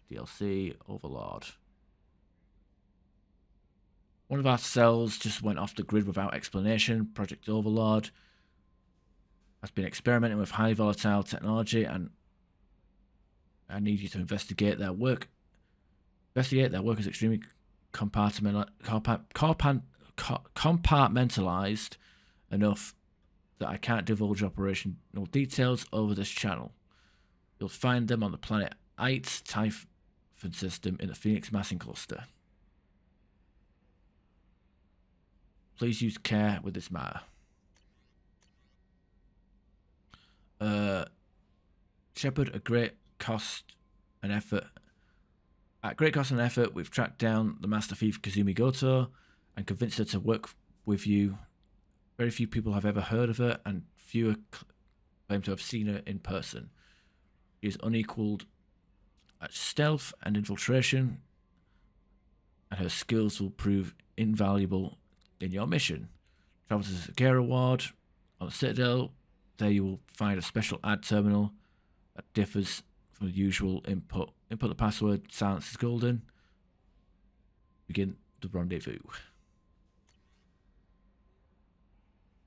DLC, Overlord. One of our cells just went off the grid without explanation. Project Overlord has been experimenting with highly volatile technology, and I need you to investigate their work. Investigate their work is extremely compartmentalized enough that I can't divulge operational details over this channel. You'll find them on the planet Ite Typhon system in the Phoenix Massing Cluster. Please use care with this matter. Shepard, at great cost and effort, we've tracked down the Master Thief Kazumi Goto and convinced her to work with you. Very few people have ever heard of her, and fewer claim to have seen her in person. She is unequaled at stealth and infiltration, and her skills will prove invaluable in your mission. Travel to the Sakura Ward on the Citadel. There you will find a special ad terminal that differs from the usual input. Input the password, silence is golden. Begin the rendezvous.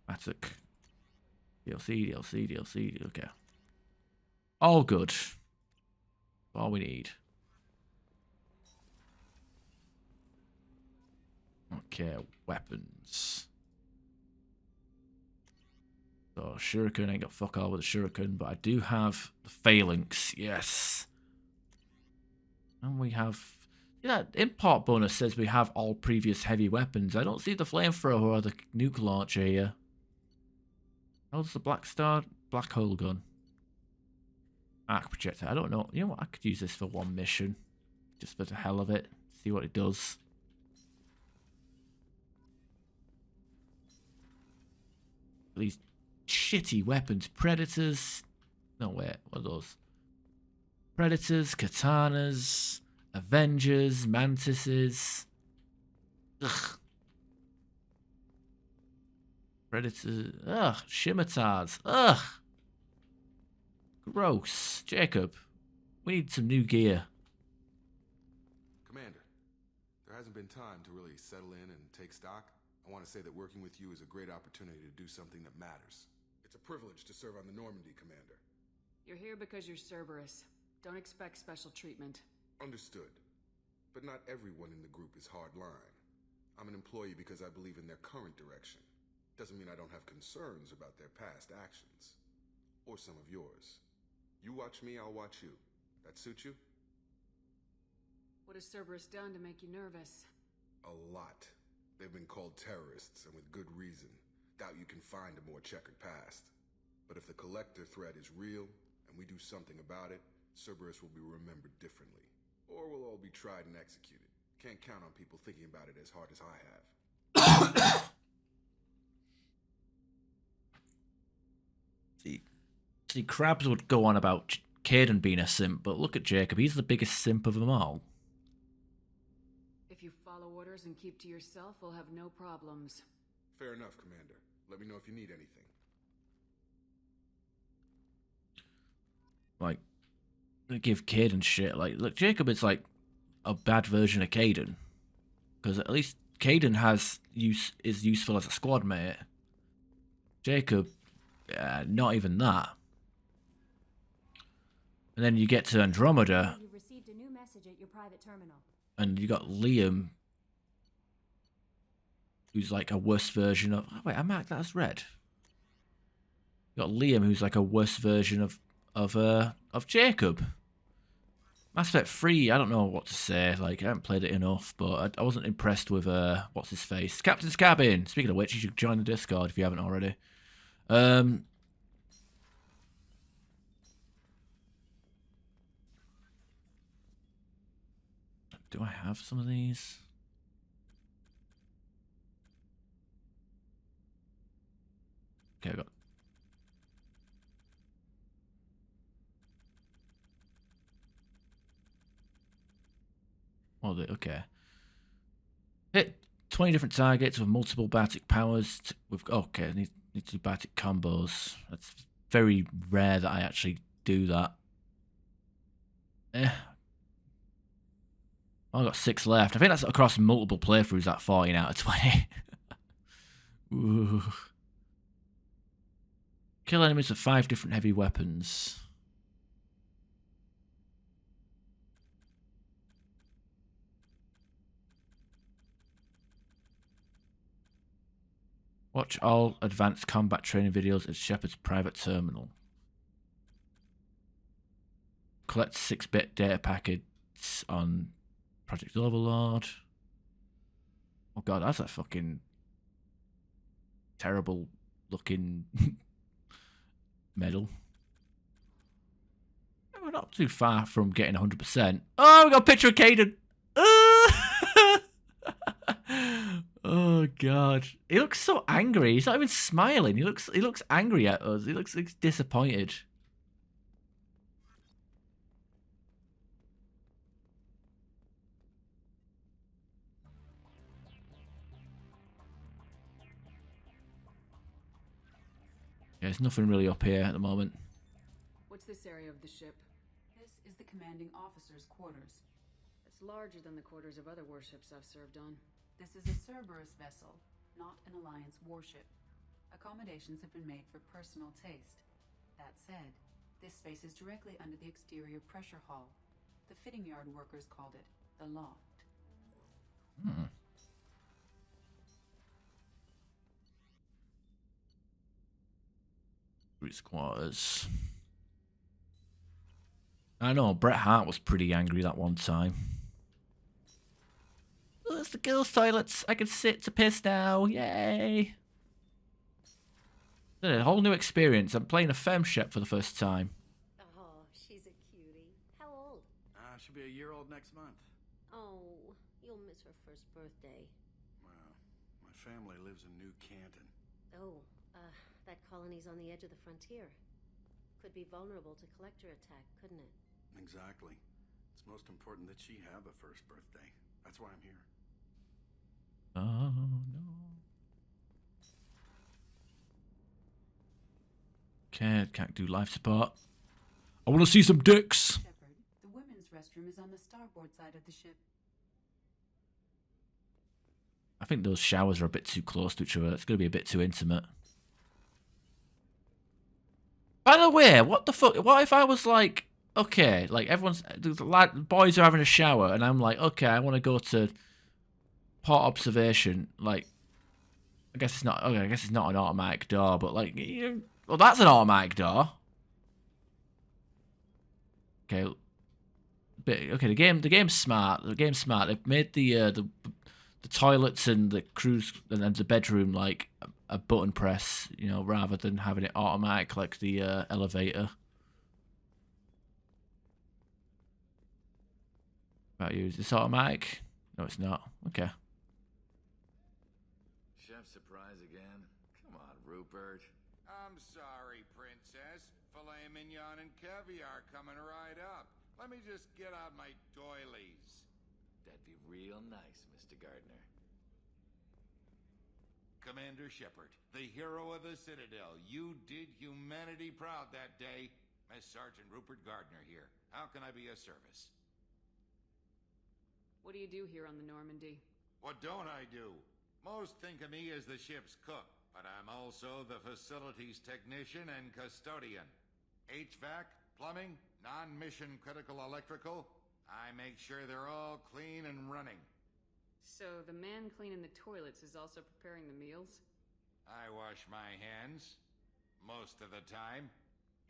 Attic. DLC, okay. All good. All we need. Okay, weapons. So, Shuriken, ain't got fuck all with the Shuriken, but I do have the Phalanx, yes. And we have... Yeah, import bonus says we have all previous heavy weapons. I don't see the flamethrower or the nuke launcher here. How does the Black Star Black hole gun. Arc projector. I don't know. You know what? I could use this for one mission. Just for the hell of it. See what it does. These shitty weapons. Predators. No, wait. What are those? Predators, katanas, Avengers, mantises. Ugh. Predators. Ugh. Scimitars. Ugh. Gross. Jacob, we need some new gear. Commander, there hasn't been time to really settle in and take stock. I want to say that working with you is a great opportunity to do something that matters. It's a privilege to serve on the Normandy, Commander. You're here because you're Cerberus. Don't expect special treatment. Understood. But not everyone in the group is hardline. I'm an employee because I believe in their current direction. Doesn't mean I don't have concerns about their past actions. Or some of yours. You watch me, I'll watch you. That suit you? What has Cerberus done to make you nervous? A lot. They've been called terrorists, and with good reason. Doubt you can find a more checkered past. But if the Collector threat is real, and we do something about it, Cerberus will be remembered differently. Or we'll all be tried and executed. Can't count on people thinking about it as hard as I have. See, Krabs would go on about Caden being a simp, but look at Jacob. He's the biggest simp of them all. If you follow orders and keep to yourself, we'll have no problems. Fair enough, Commander. Let me know if you need anything. Like, give Caden shit. Like, look, Jacob is like a bad version of Caden. Because at least Caden is useful as a squad mate. Jacob, not even that. And then you get to Andromeda. You've received a new message at your private terminal. And you got Liam, who's like a worse version of... Oh, wait, I marked that as red. You got Liam, who's like a worse version of Jacob. Mass Effect 3, I don't know what to say. Like, I haven't played it enough, but I wasn't impressed with what's his face. Captain's Cabin. Speaking of which, you should join the Discord if you haven't already. Do I have some of these? Okay, I got... Oh, okay. Hit 20 different targets with multiple Batic powers. Okay, I need to do Batic combos. That's very rare that I actually do that. I've got 6 left. I think that's across multiple playthroughs, that 14 out of 20. Ooh. Kill enemies with 5 different heavy weapons. Watch all advanced combat training videos at Shepard's private terminal. Collect 6-bit data packets on Project Overlord. Oh god, that's a fucking terrible looking medal. We're not too far from getting 100%. Oh, we got a picture of Caden. Oh god, he looks so angry. He's not even smiling. He looks angry at us. He looks disappointed. Yeah, there's nothing really up here at the moment. What's this area of the ship? This is the commanding officer's quarters. It's larger than the quarters of other warships I've served on. This is a Cerberus vessel, not an Alliance warship. Accommodations have been made for personal taste. That said, this space is directly under the exterior pressure hull. The fitting yard workers called it the loft. Crew's quarters. I know, Bret Hart was pretty angry that one time. Oh, it's the girls' toilets. I can sit to piss now. Yay. A whole new experience. I'm playing a femme shep for the first time. Oh, she's a cutie. How old? She'll be a year old next month. Oh, you'll miss her first birthday. Well, my family lives in New Canton. Oh, that colony's on the edge of the frontier. Could be vulnerable to collector attack, couldn't it? Exactly. It's most important that she have a first birthday. That's why I'm here. Oh, no. Can't do life support. I want to see some dicks. Shepard, the women's restroom is on the starboard side of the ship. I think those showers are a bit too close to each other. It's going to be a bit too intimate. By the way, what the fuck? What if I was like, okay, like the boys are having a shower, and I'm like, okay, I want to go to port observation. Like, I guess it's not. Okay, I guess it's not an automatic door, but like, well, that's an automatic door. Okay, the game's smart. The game's smart. They've made the toilets and the cruise and the bedroom like a button press, rather than having it automatic like the elevator. About you, is this automatic? No, it's not. Okay. Chef surprise again? Come on, Rupert. I'm sorry, Princess. Filet mignon and caviar coming right up. Let me just get out my doilies. That'd be real nice, Mr. Gardner. Commander Shepard, the hero of the Citadel. You did humanity proud that day. Mass Sergeant Rupert Gardner here. How can I be of service? What do you do here on the Normandy? What don't I do? Most think of me as the ship's cook, but I'm also the facilities technician and custodian. HVAC, plumbing, non-mission critical electrical. I make sure they're all clean and running. So the man cleaning the toilets is also preparing the meals? I wash my hands. Most of the time.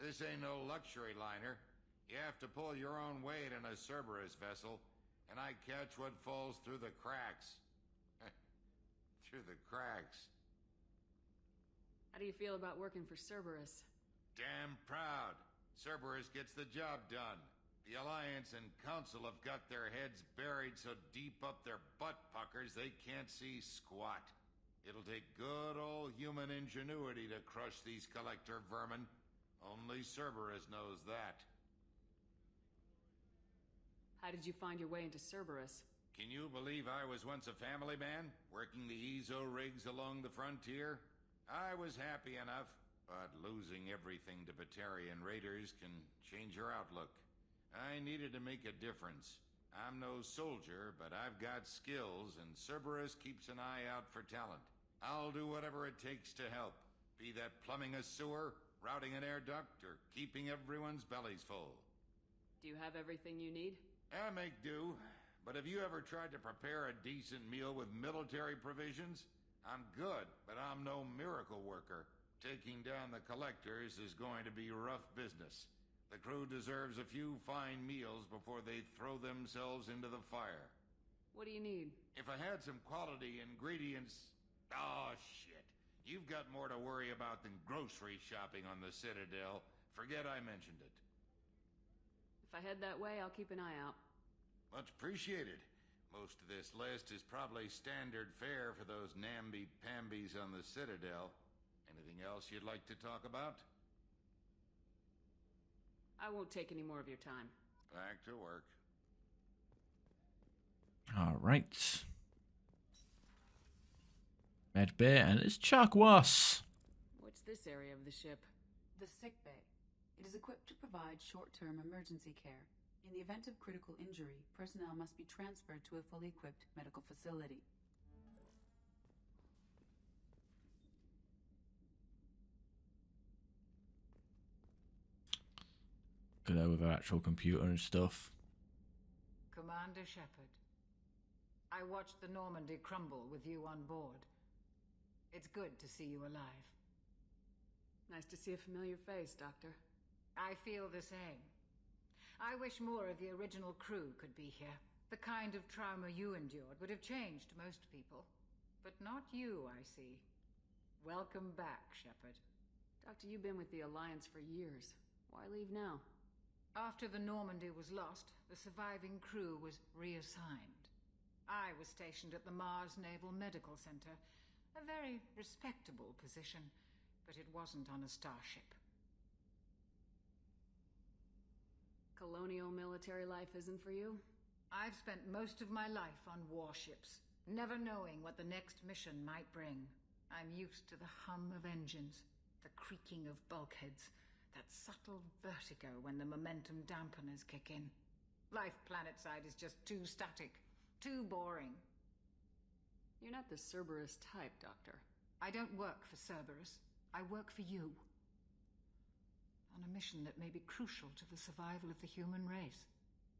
This ain't no luxury liner. You have to pull your own weight in a Cerberus vessel, and I catch what falls through the cracks. Through the cracks. How do you feel about working for Cerberus? Damn proud. Cerberus gets the job done. The Alliance and Council have got their heads buried so deep up their butt puckers they can't see squat. It'll take good old human ingenuity to crush these collector vermin. Only Cerberus knows that. How did you find your way into Cerberus? Can you believe I was once a family man, working the EZO rigs along the frontier? I was happy enough, but losing everything to Batarian raiders can change your outlook. I needed to make a difference. I'm no soldier, but I've got skills, and Cerberus keeps an eye out for talent. I'll do whatever it takes to help, be that plumbing a sewer, routing an air duct, or keeping everyone's bellies full. Do you have everything you need? I make do, but have you ever tried to prepare a decent meal with military provisions? I'm good, but I'm no miracle worker. Taking down the collectors is going to be rough business. The crew deserves a few fine meals before they throw themselves into the fire. What do you need? If I had some quality ingredients... Oh, shit. You've got more to worry about than grocery shopping on the Citadel. Forget I mentioned it. If I head that way, I'll keep an eye out. Much appreciated. Most of this list is probably standard fare for those namby-pambies on the Citadel. Anything else you'd like to talk about? I won't take any more of your time. Back to work. All right. Med Bay and it's Chakwas. What's this area of the ship? The sick bay. It is equipped to provide short-term emergency care. In the event of critical injury, personnel must be transferred to a fully equipped medical facility. Go there with our actual computer and stuff. Commander Shepard, I watched the Normandy crumble with you on board. It's good to see you alive. Nice to see a familiar face, Doctor. I feel the same. I wish more of the original crew could be here. The kind of trauma you endured would have changed most people. But not you, I see. Welcome back, Shepard. Doctor, you've been with the Alliance for years. Why leave now? After the Normandy was lost, the surviving crew was reassigned. I was stationed at the Mars Naval Medical Center, a very respectable position, but it wasn't on a starship. Colonial military life isn't for you? I've spent most of my life on warships, never knowing what the next mission might bring. I'm used to the hum of engines, the creaking of bulkheads, that subtle vertigo when the momentum dampeners kick in. Life planetside is just too static, too boring. You're not the Cerberus type, Doctor. I don't work for Cerberus. I work for you. On a mission that may be crucial to the survival of the human race.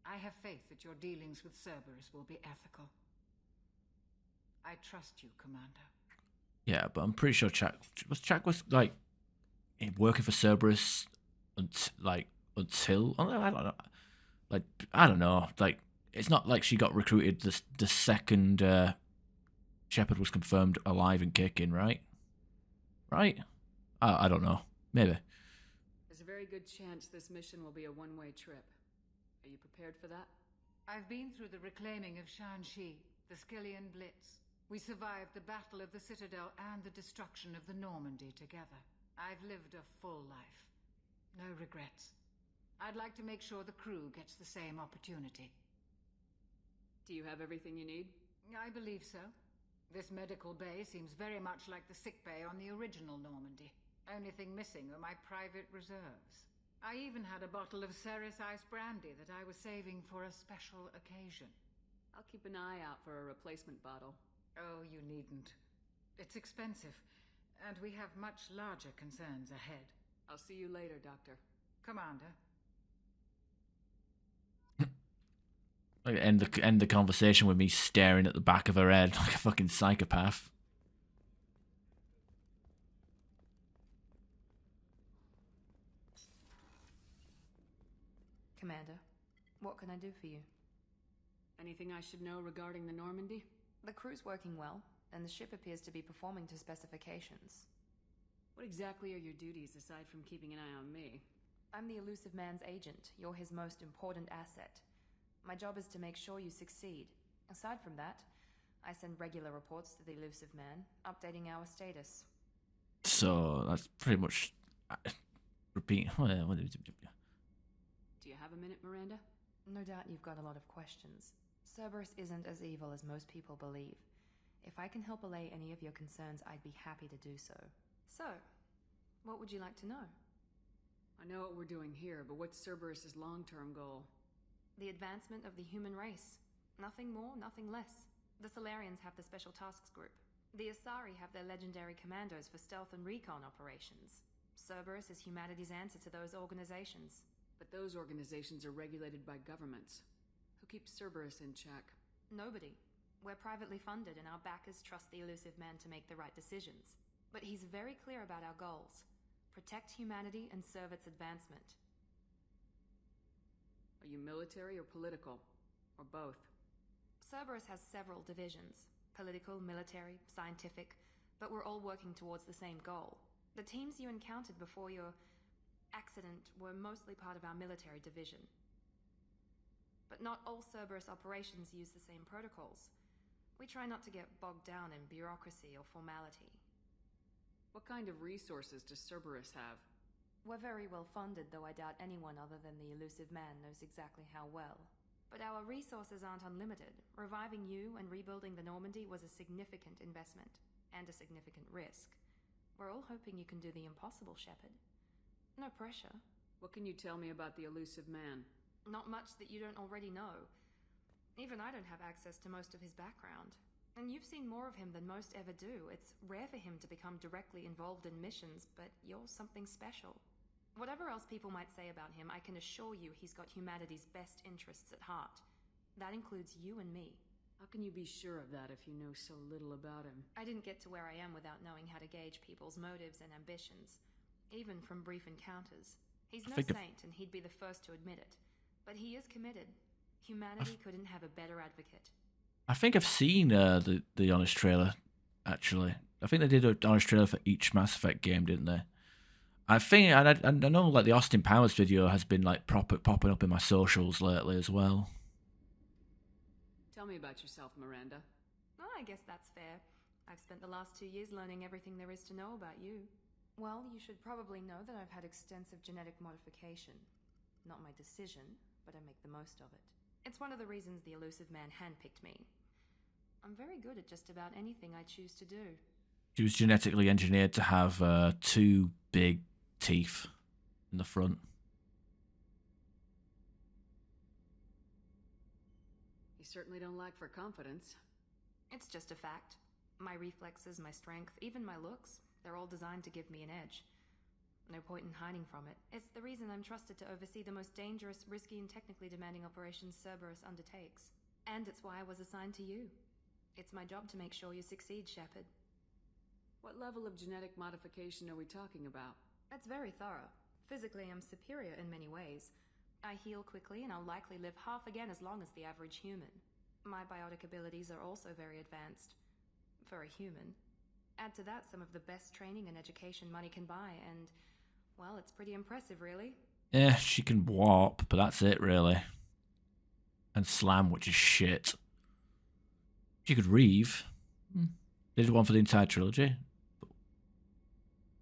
I have faith that your dealings with Cerberus will be ethical. I trust you, Commander. Yeah, but I'm pretty sure Chak was like working for Cerberus until I don't know. Like I don't know. Like it's not like she got recruited the second Shepard was confirmed alive and kicking, right? Right? I don't know. Maybe. There's a very good chance this mission will be a one-way trip. Are you prepared for that? I've been through the reclaiming of Shanxi, the Skillian Blitz. We survived the Battle of the Citadel and the destruction of the Normandy together. I've lived a full life. No regrets. I'd like to make sure the crew gets the same opportunity. Do you have everything you need? I believe so. This medical bay seems very much like the sick bay on the original Normandy. Only thing missing are my private reserves. I even had a bottle of Ceres Ice brandy that I was saving for a special occasion. I'll keep an eye out for a replacement bottle. Oh, you needn't. It's expensive, and we have much larger concerns ahead. I'll see you later, Doctor. Commander. End the conversation with me staring at the back of her head like a fucking psychopath. Commander, what can I do for you? Anything I should know regarding the Normandy? The crew's working well, and the ship appears to be performing to specifications. What exactly are your duties aside from keeping an eye on me? I'm the Elusive Man's agent. You're his most important asset. My job is to make sure you succeed. Aside from that, I send regular reports to the Elusive Man, updating our status. So that's pretty much repeat. Do you have a minute, Miranda? No doubt you've got a lot of questions. Cerberus isn't as evil as most people believe. If I can help allay any of your concerns, I'd be happy to do so. So, what would you like to know? I know what we're doing here, but what's Cerberus's long-term goal? The advancement of the human race. Nothing more, nothing less. The Solarians have the Special Tasks Group. The Asari have their legendary commandos for stealth and recon operations. Cerberus is humanity's answer to those organizations. But those organizations are regulated by governments. Who keeps Cerberus in check? Nobody. We're privately funded and our backers trust the Elusive Man to make the right decisions. But he's very clear about our goals. Protect humanity and serve its advancement. Are you military or political? Or both? Cerberus has several divisions. Political, military, scientific. But we're all working towards the same goal. The teams you encountered before your accident were mostly part of our military division. But not all Cerberus operations use the same protocols. We try not to get bogged down in bureaucracy or formality. What kind of resources does Cerberus have? We're very well funded, though I doubt anyone other than the Elusive Man knows exactly how well. But our resources aren't unlimited. Reviving you and rebuilding the Normandy was a significant investment, and a significant risk. We're all hoping you can do the impossible, Shepard. No pressure. What can you tell me about the Elusive Man? Not much that you don't already know. Even I don't have access to most of his background. And you've seen more of him than most ever do. It's rare for him to become directly involved in missions, but you're something special. Whatever else people might say about him, I can assure you he's got humanity's best interests at heart. That includes you and me. How can you be sure of that if you know so little about him? I didn't get to where I am without knowing how to gauge people's motives and ambitions, even from brief encounters. He's no saint, and he'd be the first to admit it. But he is committed. Humanity couldn't have a better advocate. I think I've seen the Honest trailer, actually. I think they did an Honest trailer for each Mass Effect game, didn't they? I think I know like the Austin Powers video has been like popping up in my socials lately as well. Tell me about yourself, Miranda. Oh, I guess that's fair. I've spent the last 2 years learning everything there is to know about you. Well, you should probably know that I've had extensive genetic modification. Not my decision, but I make the most of it. It's one of the reasons the elusive man handpicked me. I'm very good at just about anything I choose to do. She was genetically engineered to have 2 big teeth in the front. You certainly don't lack for confidence. It's just a fact. My reflexes, my strength, even my looks, they're all designed to give me an edge. No point in hiding from it. It's the reason I'm trusted to oversee the most dangerous, risky, and technically demanding operations Cerberus undertakes. And it's why I was assigned to you. It's my job to make sure you succeed, Shepard. What level of genetic modification are we talking about? That's very thorough. Physically, I'm superior in many ways. I heal quickly, and I'll likely live half again as long as the average human. My biotic abilities are also very advanced. For a human. Add to that some of the best training and education money can buy, and, well, it's pretty impressive, really. Yeah, she can warp, but that's it, really. And slam, which is shit. She could reave. They did one for the entire trilogy.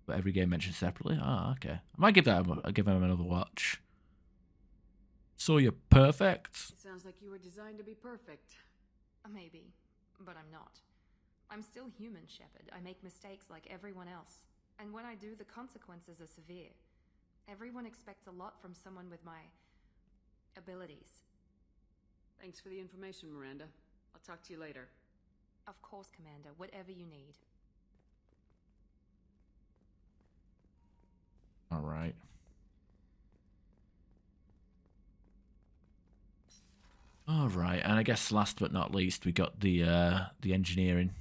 But every game mentioned separately. Ah, okay. I might give them another watch. So you're perfect. It sounds like you were designed to be perfect. Maybe, but I'm not. I'm still human, Shepard. I make mistakes like everyone else. And when I do, the consequences are severe. Everyone expects a lot from someone with my abilities. Thanks for the information, Miranda. I'll talk to you later. Of course, Commander. Whatever you need. All right. All right, and I guess last but not least, we got the engineering.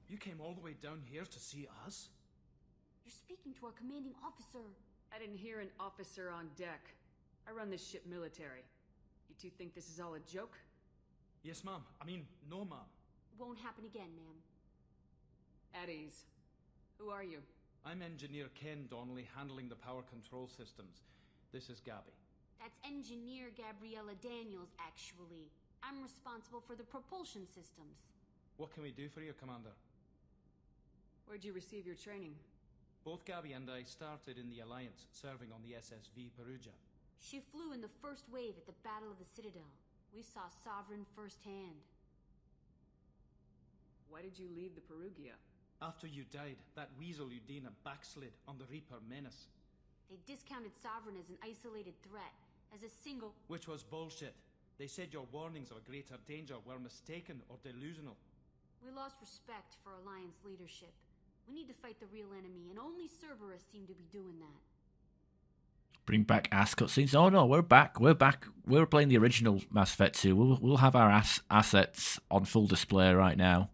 You came all the way down here to see us? You're speaking to our commanding officer. I didn't hear an officer on deck. I run this ship military. You two think this is all a joke? Yes, ma'am. I mean, no, ma'am. Won't happen again, ma'am. At ease. Who are you? I'm Engineer Ken Donnelly, handling the power control systems. This is Gabby. That's Engineer Gabriella Daniels, actually. I'm responsible for the propulsion systems. What can we do for you, Commander? Where'd you receive your training? Both Gabby and I started in the Alliance, serving on the SSV Perugia. She flew in the first wave at the Battle of the Citadel. We saw Sovereign firsthand. Why did you leave the Perugia? After you died, that weasel Udina backslid on the Reaper menace. They discounted Sovereign as an isolated threat, as a single... Which was bullshit. They said your warnings of a greater danger were mistaken or delusional. We lost respect for Alliance leadership. We need to fight the real enemy, and only Cerberus seem to be doing that. Bring back ass cutscenes. Oh no, we're back. We're back. We're playing the original Mass Effect 2. We'll have our assets on full display right now.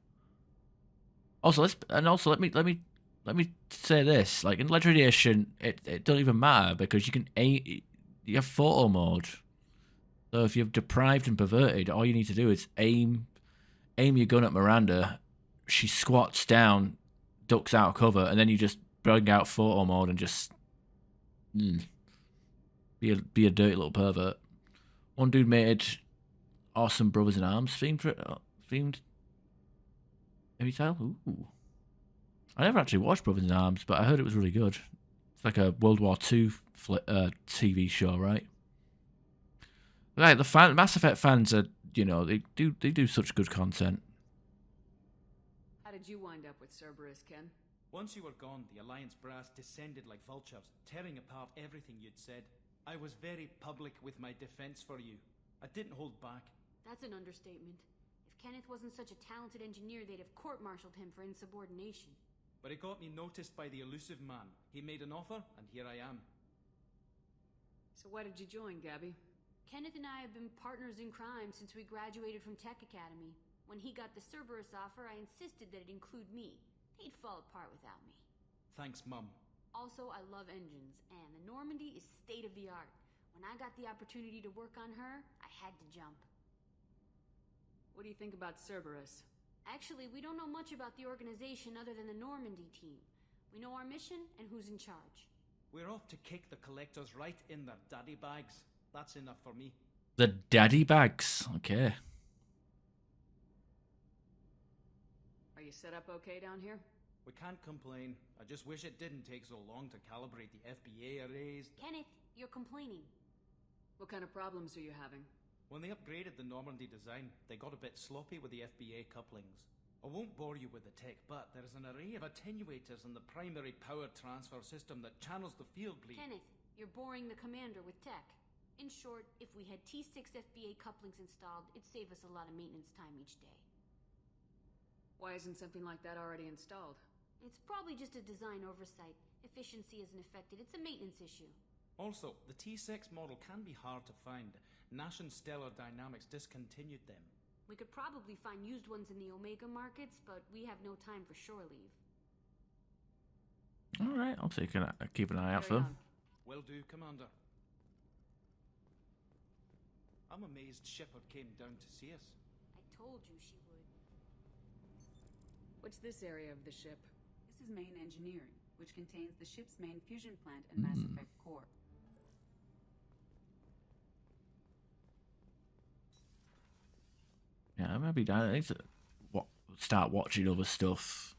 Also, let me say this. Like in Legendary Edition, it don't even matter because you can aim. You have photo mode. So if you're deprived and perverted, all you need to do is aim your gun at Miranda. She squats down, ducks out of cover, and then you just bring out photo mode and just be a dirty little pervert. One dude made awesome Brothers in Arms themed heavy title. Ooh, I never actually watched Brothers in Arms, but I heard it was really good. It's like a World War II TV show, right? Right, the Mass Effect fans are, they do such good content. How did you wind up with Cerberus, Ken? Once you were gone, the Alliance brass descended like vultures, tearing apart everything you'd said. I was very public with my defense for you. I didn't hold back. That's an understatement. If Kenneth wasn't such a talented engineer, they'd have court-martialed him for insubordination. But it got me noticed by the elusive man. He made an offer, and here I am. So why did you join, Gabby? Kenneth and I have been partners in crime since we graduated from Tech Academy. When he got the Cerberus offer, I insisted that it include me. He'd fall apart without me. Thanks, Mum. Also, I love engines, and the Normandy is state of the art. When I got the opportunity to work on her, I had to jump. What do you think about Cerberus? Actually, we don't know much about the organization other than the Normandy team. We know our mission and who's in charge. We're off to kick the collectors right in their daddy bags. That's enough for me. The daddy bags. Okay. Are you set up okay down here? We can't complain. I just wish it didn't take so long to calibrate the FBA arrays. Kenneth, you're complaining. What kind of problems are you having? When they upgraded the Normandy design, they got a bit sloppy with the FBA couplings. I won't bore you with the tech, but there is an array of attenuators in the primary power transfer system that channels the field bleed. Kenneth, you're boring the commander with tech. In short, if we had T6 FBA couplings installed, it'd save us a lot of maintenance time each day. Why isn't something like that already installed? It's probably just a design oversight. Efficiency isn't affected. It's a maintenance issue. Also, the T6 model can be hard to find. Nash and Stellar Dynamics discontinued them. We could probably find used ones in the Omega markets, but we have no time for shore leave. All right, I'll keep an eye out for them. Will do, Commander. I'm amazed Shepard came down to see us. I told you she would. What's this area of the ship? This is main engineering, which contains the ship's main fusion plant and Mass Effect core. Yeah, maybe I need to start watching other stuff.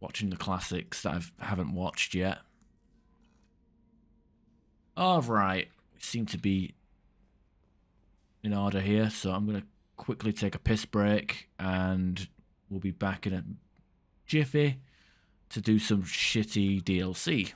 Watching the classics that I haven't watched yet. All right, we seem to be in order here, so I'm going to quickly take a piss break, and we'll be back in a jiffy to do some shitty DLC.